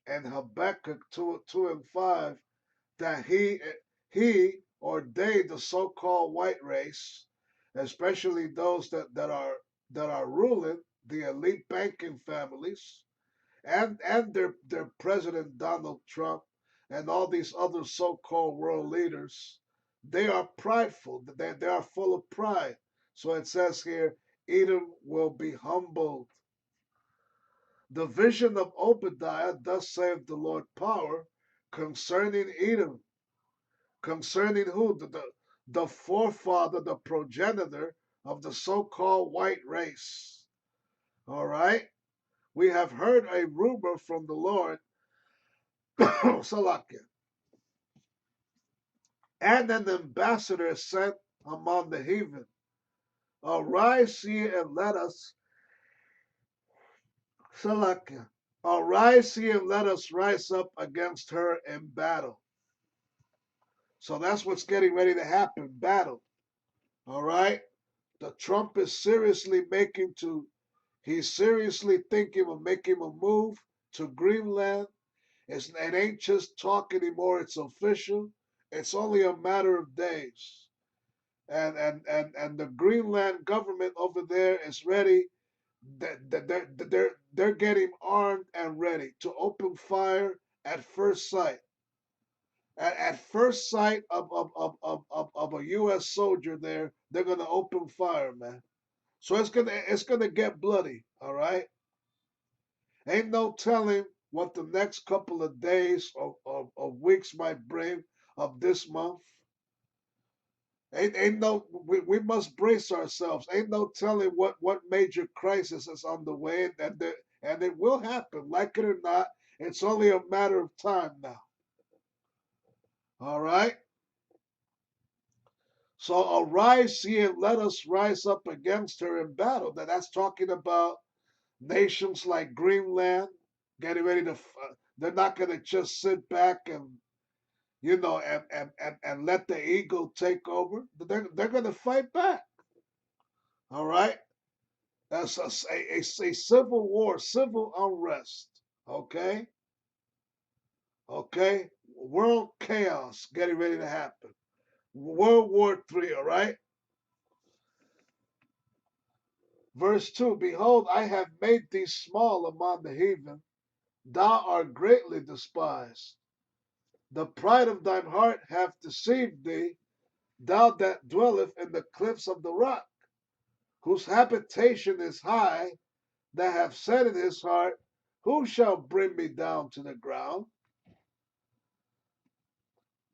in Habakkuk 2 and 5 that he or they, the so-called white race, especially those that are ruling, the elite banking families, and their president Donald Trump and all these other so-called world leaders, they are prideful. They are full of pride. So it says here, Edom will be humbled. The vision of Obadiah, thus saith the Lord power, concerning Edom, concerning who? The forefather, the progenitor of the so-called white race. All right? We have heard a rumor from the Lord, Salakia, And an ambassador sent among the heathen. Arise ye and let us, Salakia. Arise ye and let us rise up against her in battle. So that's what's getting ready to happen, battle. All right? The Trump is he's seriously thinking of making a move to Greenland. It ain't just talk anymore, it's official. It's only a matter of days. And the Greenland government over there is ready. They're getting armed and ready to open fire at first sight. At first sight of a U.S. soldier there, they're gonna open fire, man. So it's gonna get bloody, all right? Ain't no telling what the next couple of days or weeks might bring of this month. Ain't no we must brace ourselves. Ain't no telling what major crisis is on the way, and it will happen, like it or not. It's only a matter of time now. All right. So arise ye and let us rise up against her in battle. That's talking about nations like Greenland getting ready to. They're not going to just sit back and and let the eagle take over. They're going to fight back. All right. That's a civil war, civil unrest. Okay. Okay. World chaos getting ready to happen. World War III. All right. Verse 2, Behold, I have made thee small among the heathen. Thou art greatly despised. The pride of thine heart hath deceived thee, thou that dwelleth in the cliffs of the rock, whose habitation is high, that hath said in his heart, Who shall bring me down to the ground?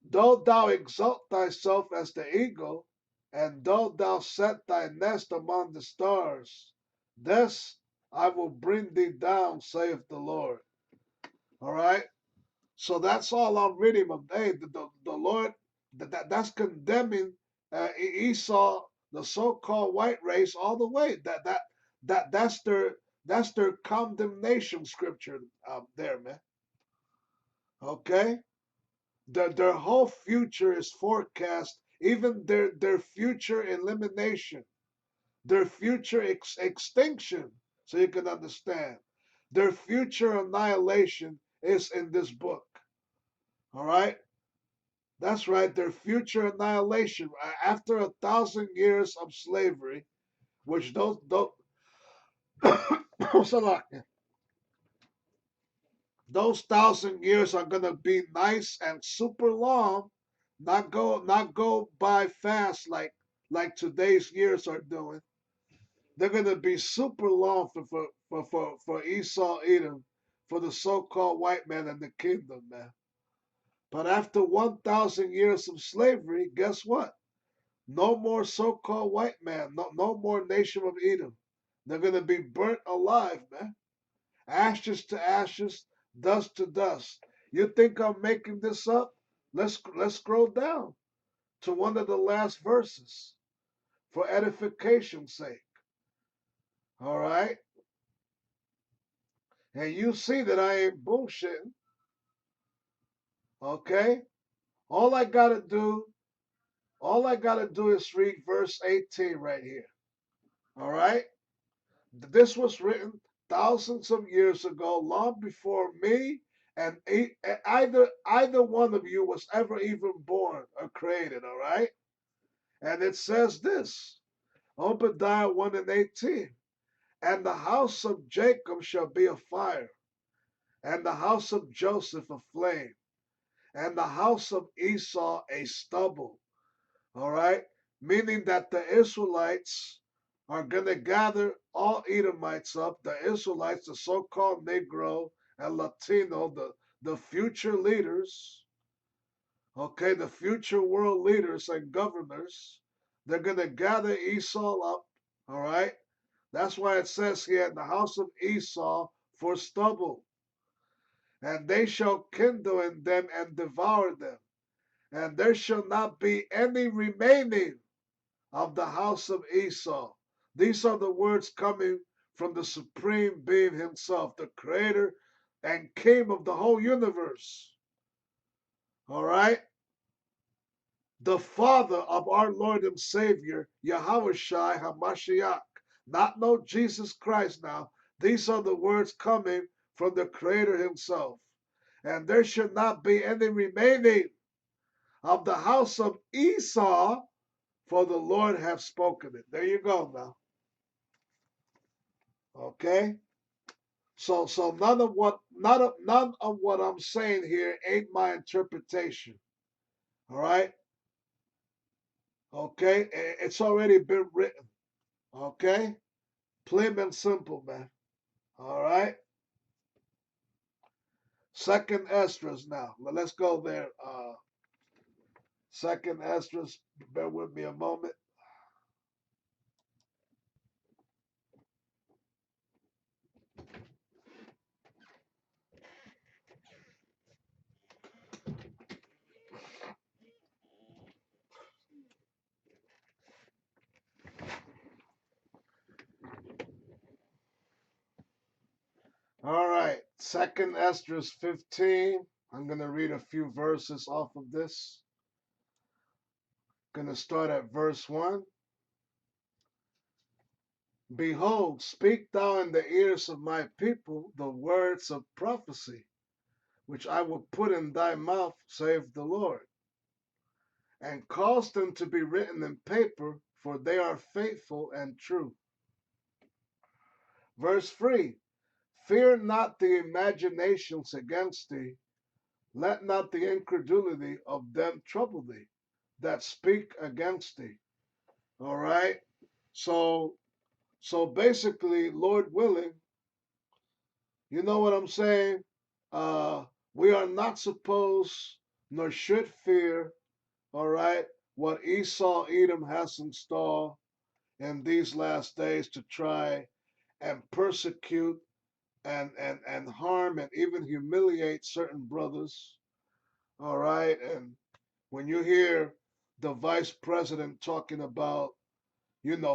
Though thou exalt thyself as the eagle, and though thou set thy nest among the stars, this I will bring thee down, saith the Lord. All right? So that's all I'm reading of. Hey, the Lord, that's condemning Esau, the so-called white race, all the way. That's their condemnation scripture there, man. Okay? Their whole future is forecast, even their future elimination, their future extinction, so you can understand. Their future annihilation is in this book. All right? That's right, their future annihilation after 1,000 years of slavery, which those 1,000 years are gonna be nice and super long, not go by fast like today's years are doing. They're gonna be super long for Esau Edom, for the so-called white man and the kingdom, man. But after 1,000 years of slavery, guess what? No more so-called white man, no more nation of Edom. They're gonna be burnt alive, man. Ashes to ashes, dust to dust. You think I'm making this up? Let's scroll down to one of the last verses for edification's sake. All right? And you see that I ain't bullshitting. Okay? All I gotta do, all I gotta do is read verse 18 right here. All right? This was written thousands of years ago, long before me and either one of you was ever even born or created, all right? And it says this, Obadiah 1 and 18, and the house of Jacob shall be a fire, and the house of Joseph a flame, and the house of Esau a stubble. All right? Meaning that the Israelites are going to gather all Edomites up, the Israelites, the so called Negro and Latino, the future leaders, okay, the future world leaders and governors. They're going to gather Esau up, all right? That's why it says here, in the house of Esau for stubble, and they shall kindle in them and devour them. and there shall not be any remaining of the house of Esau. These are the words coming from the supreme being himself, the creator and king of the whole universe. All right? The Father of our Lord and Savior, Yahweh Shai HaMashiach. Not no Jesus Christ now. These are the words coming from the Creator Himself. And there should not be any remaining of the house of Esau, for the Lord hath spoken it. There you go now. Okay? So none of what I'm saying here ain't my interpretation. All right? Okay? It's already been written. Okay? Plain and simple, man. All right? Second Esdras now. Let's go there. Second Esdras. Bear with me a moment. All right. Second Esdras 15. I'm going to read a few verses off of this. Going to start at verse 1. Behold, speak thou in the ears of my people the words of prophecy, which I will put in thy mouth, saith the Lord, and cause them to be written in paper, for they are faithful and true. Verse 3. Fear not the imaginations against thee, let not the incredulity of them trouble thee that speak against thee. All right? So basically, Lord willing, you know what I'm saying? Uh, we are not supposed nor should fear, all right, what Esau Edom has in store in these last days to try and persecute and harm and even humiliate certain brothers. All right. And when you hear the vice president talking about,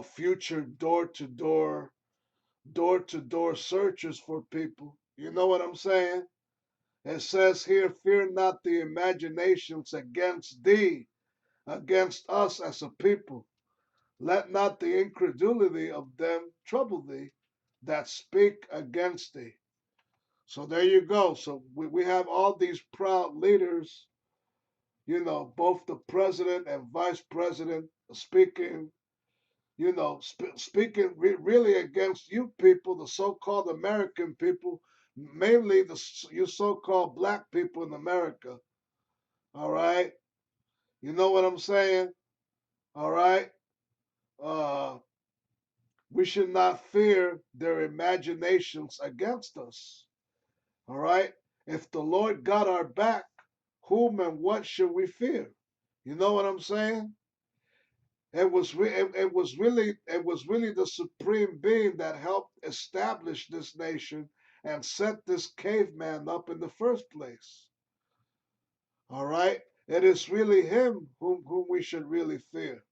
future door to door searches for people, you know what I'm saying? It says here, fear not the imaginations against thee, against us as a people. Let not the incredulity of them trouble thee that speak against thee. So there you go. So we have all these proud leaders, both the president and vice president speaking, speaking really against you people, the so-called American people, mainly you so-called black people in America. All right. You know what I'm saying? All right. Uh, we should not fear their imaginations against us. All right. If the Lord got our back, whom and what should we fear? You know what I'm saying? It was really the supreme being that helped establish this nation and set this caveman up in the first place. All right? It is really him whom we should really fear.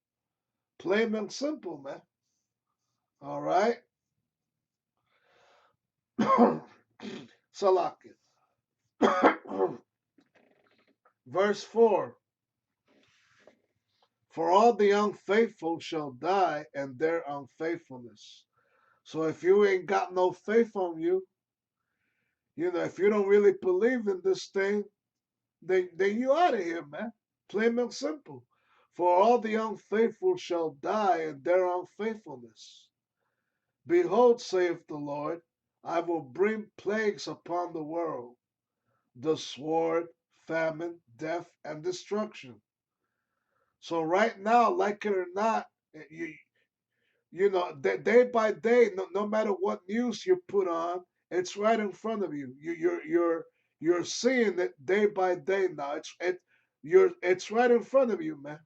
Plain and simple, man. All right? Salakia. Verse 4. For all the unfaithful shall die in their unfaithfulness. So if you ain't got no faith on you, if you don't really believe in this thing, then you out of here, man. Plain and simple. For all the unfaithful shall die in their unfaithfulness. Behold, saith the Lord, I will bring plagues upon the world, the sword, famine, death, and destruction. So right now, like it or not, day by day, no matter what news you put on, it's right in front of you. You're seeing it day by day now. It's right in front of you, man.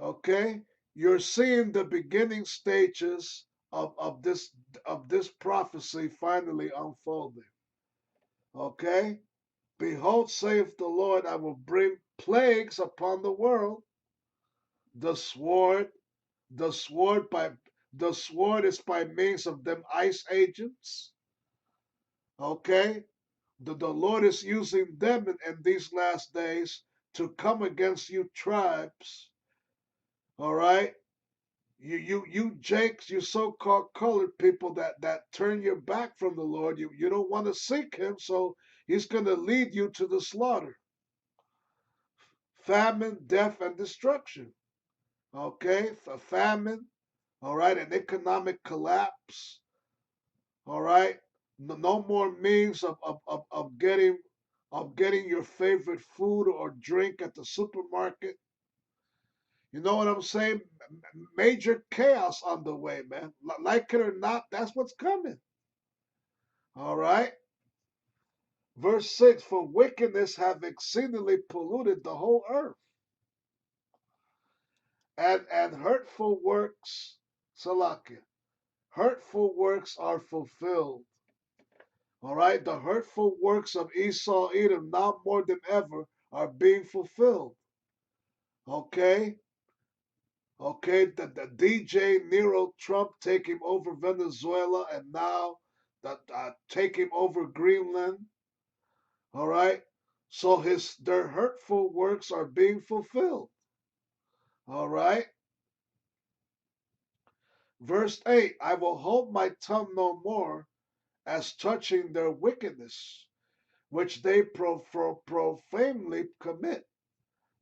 Okay, you're seeing the beginning stages of this prophecy finally unfolding. Okay, Behold, saith the Lord, I will bring plagues upon the world. The sword, the sword by the sword is by means of them ice agents. Okay? The Lord is using them in these last days to come against you tribes. All right? You Jakes, you so-called colored people that turn your back from the Lord, you don't want to seek him, so he's going to lead you to the slaughter, famine, death, and destruction. Okay, a famine, all right, an economic collapse, all right, no more means of getting your favorite food or drink at the supermarket. You know what I'm saying? Major chaos on the way, man. Like it or not, that's what's coming. All right. Verse 6, for wickedness have exceedingly polluted the whole earth, and hurtful works, Salakia, hurtful works are fulfilled. All right, the hurtful works of Esau, Edom, now more than ever, are being fulfilled. Okay, okay, the DJ Nero Trump taking over Venezuela, and now taking over Greenland. All right, so their hurtful works are being fulfilled. All right. Verse 8, I will hold my tongue no more as touching their wickedness, which they profanely commit.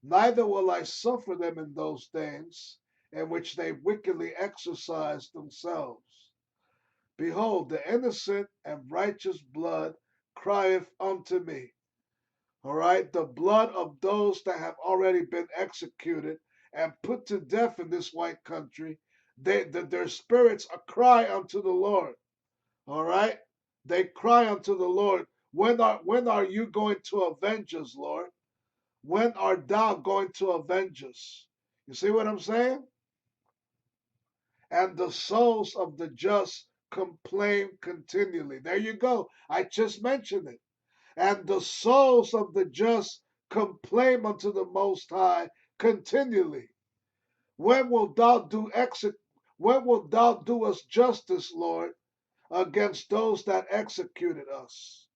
Neither will I suffer them in those days in which they wickedly exercise themselves. Behold, the innocent and righteous blood crieth unto me. All right, the blood of those that have already been executed and put to death in this white country, their spirits cry unto the Lord. All right, they cry unto the Lord. When are you going to avenge us, Lord? When art thou going to avenge us? You see what I'm saying? And the souls of the just complain continually. There you go. I just mentioned it. And the souls of the just complain unto the Most High continually. When wilt thou do when wilt thou do us justice, Lord, against those that executed us?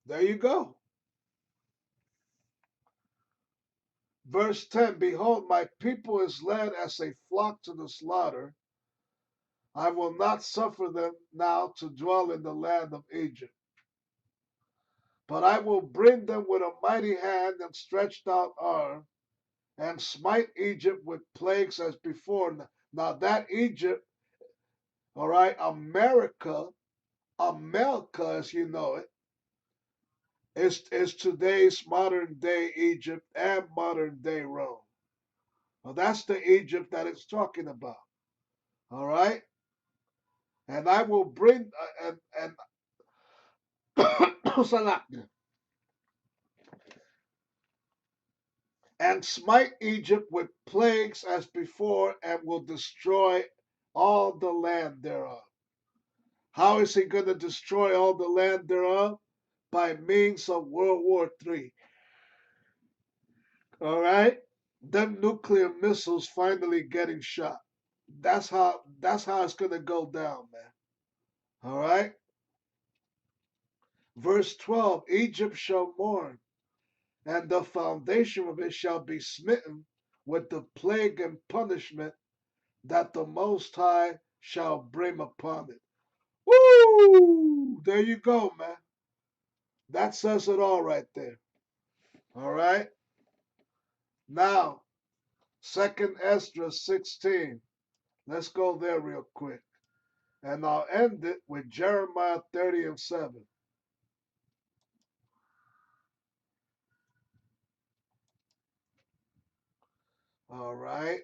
There you go. Verse 10, behold, my people is led as a flock to the slaughter. I will not suffer them now to dwell in the land of Egypt. But I will bring them with a mighty hand and stretched out arm, and smite Egypt with plagues as before. Now that Egypt, all right, America as you know it, is today's modern day Egypt and modern day Rome. Well, that's the Egypt that it's talking about. All right, and I will bring and and smite Egypt with plagues as before, and will destroy all the land thereof. How is he going to destroy all the land thereof? By means of World War III. All right? Them nuclear missiles finally getting shot. That's how it's going to go down, man. All right? Verse 12, Egypt shall mourn, and the foundation of it shall be smitten with the plague and punishment that the Most High shall bring upon it. Woo! There you go, man. That says it all right there. All right? Now, Second Esdras 16. Let's go there real quick. And I'll end it with Jeremiah 30 and 7. All right?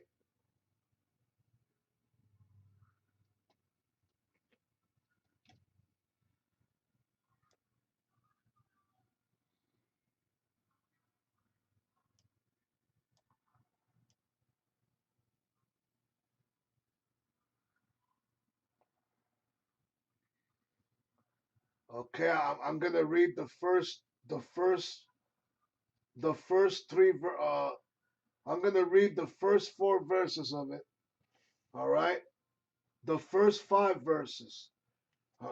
Okay, I'm going to read the first the first the first three I'm going to read the first four verses of it. All right? The first five verses.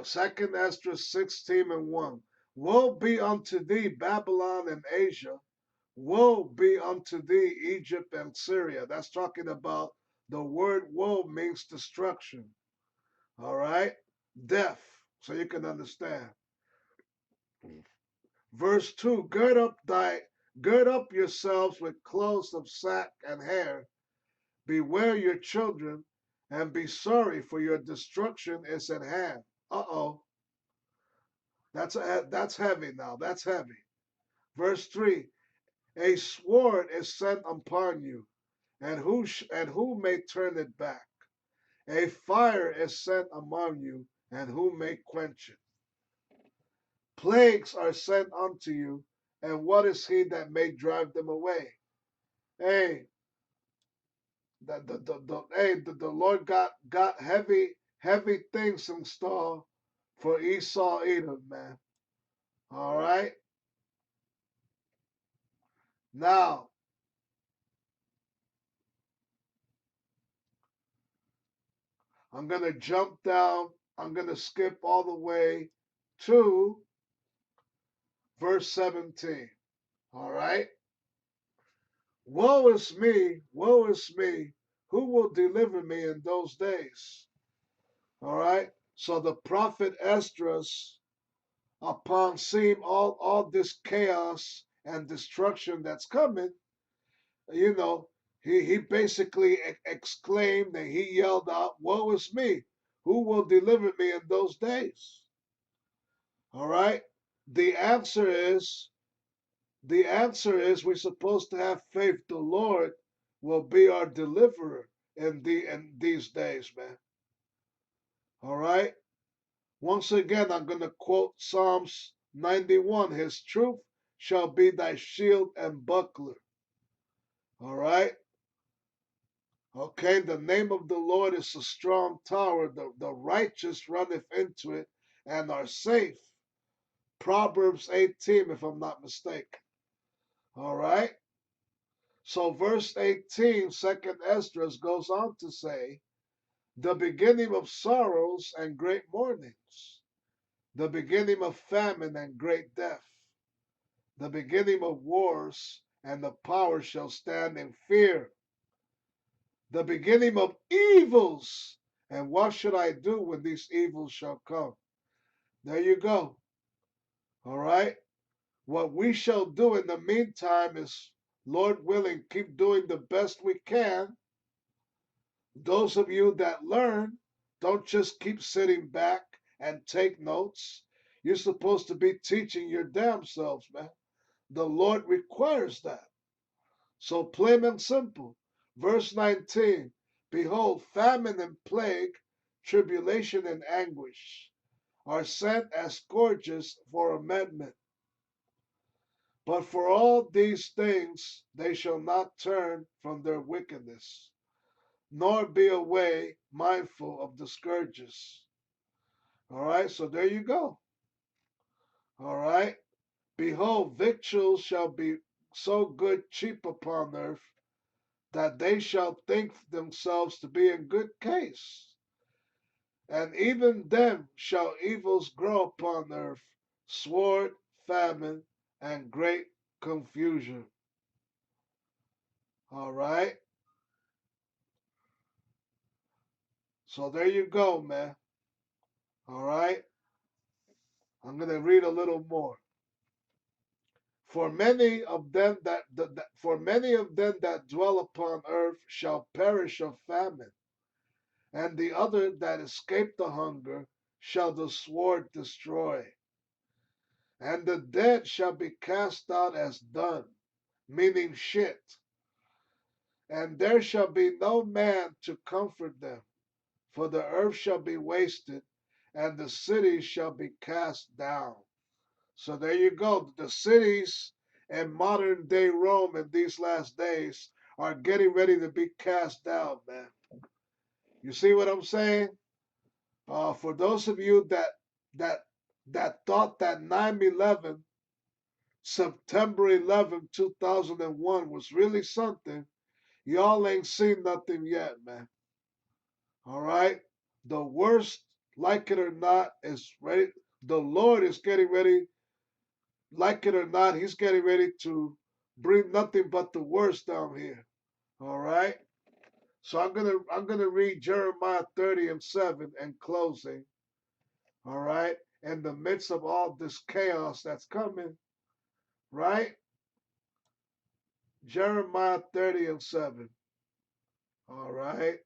Second Esdras 16 and 1. Woe be unto thee, Babylon and Asia. Woe be unto thee, Egypt and Syria. That's talking about the word woe means destruction. All right? Death, so you can understand. Verse 2, gird up yourselves with clothes of sack and hair. Beware your children, and be sorry, for your destruction is at hand. Uh-oh. That's heavy now. That's heavy. Verse 3, a sword is sent upon you, and who may turn it back? A fire is sent among you, and who may quench it? Plagues are sent unto you, and what is he that may drive them away? Hey, the Lord got heavy things in store for Esau Edom, man. All right. Now I'm gonna jump down. I'm gonna skip all the way to verse 17. All right. Woe is me, woe is me. Who will deliver me in those days? All right. So the prophet Esdras, upon seeing all this chaos and destruction that's coming, you know, he basically exclaimed and he yelled out, woe is me. Who will deliver me in those days? All right. The answer is the answer is we're supposed to have faith. The Lord will be our deliverer in these days, man. All right. Once again, I'm going to quote Psalms 91. His truth shall be thy shield and buckler. All right. Okay. The name of the Lord is a strong tower. The righteous runneth into it and are safe. Proverbs 18, if I'm not mistaken. All right. So verse 18, second Esdras goes on to say, the beginning of sorrows and great mournings, the beginning of famine and great death, the beginning of wars, and the power shall stand in fear, the beginning of evils. And what should I do when these evils shall come? There you go. All right. What we shall do in the meantime is, Lord willing, keep doing the best we can. Those of you that learn, don't just keep sitting back and take notes. You're supposed to be teaching your damn selves, man. The Lord requires that. So plain and simple. Verse 19, behold, famine and plague, tribulation and anguish are sent as scourges for amendment. But for all these things they shall not turn from their wickedness, nor be away mindful of the scourges. All right, so there you go. All right. Behold, victuals shall be so good cheap upon earth that they shall think themselves to be in good case. And even them shall evils grow upon earth, sword, famine, and great confusion. All right. So there you go, man. All right. I'm going to read a little more. For many of them that dwell upon earth shall perish of famine, and the other that escape the hunger shall the sword destroy. And the dead shall be cast out as dung, meaning shit, and there shall be no man to comfort them, for the earth shall be wasted, and the cities shall be cast down. So there you go. The cities in modern day Rome in these last days are getting ready to be cast down, man. You see what I'm saying? For those of you that thought that 9/11 September 11th, 2001 was really something. Y'all ain't seen nothing yet, man. All right? The worst, like it or not, is ready. The Lord is getting ready, like it or not, He's getting ready to bring nothing but the worst down here. All right? So I'm gonna read Jeremiah 30 and 7 and closing. All right? In the midst of all this chaos that's coming, right? Jeremiah 30 and 7. All right.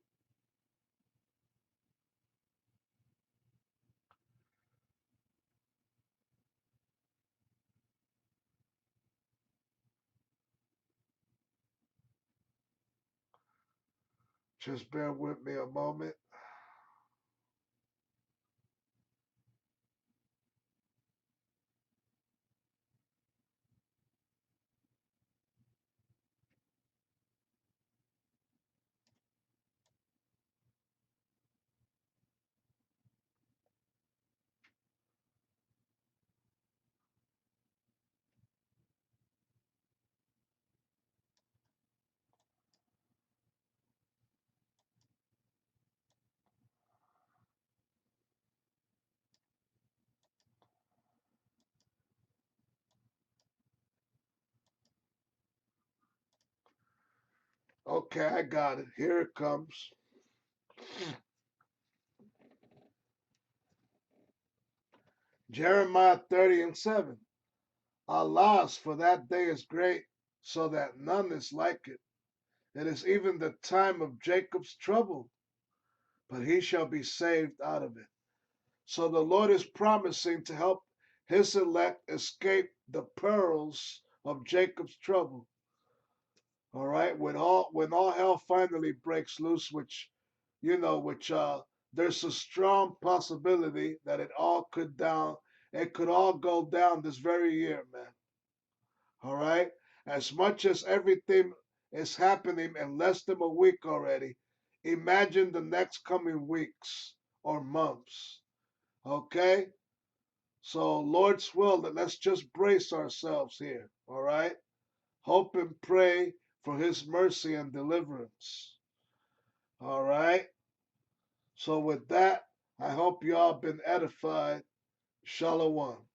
Just bear with me a moment. Okay, I got it. Here it comes. Jeremiah 30 and 7. Alas, for that day is great, so that none is like it. It is even the time of Jacob's trouble, but he shall be saved out of it. So the Lord is promising to help his elect escape the perils of Jacob's trouble. All right, when all hell finally breaks loose, which there's a strong possibility that it could all go down this very year, man. All right, as much as everything is happening in less than a week already, imagine the next coming weeks or months. Okay, so Lord's will that let's just brace ourselves here. All right, hope and pray for His mercy and deliverance. All right. So with that, I hope y'all been edified. Shalom.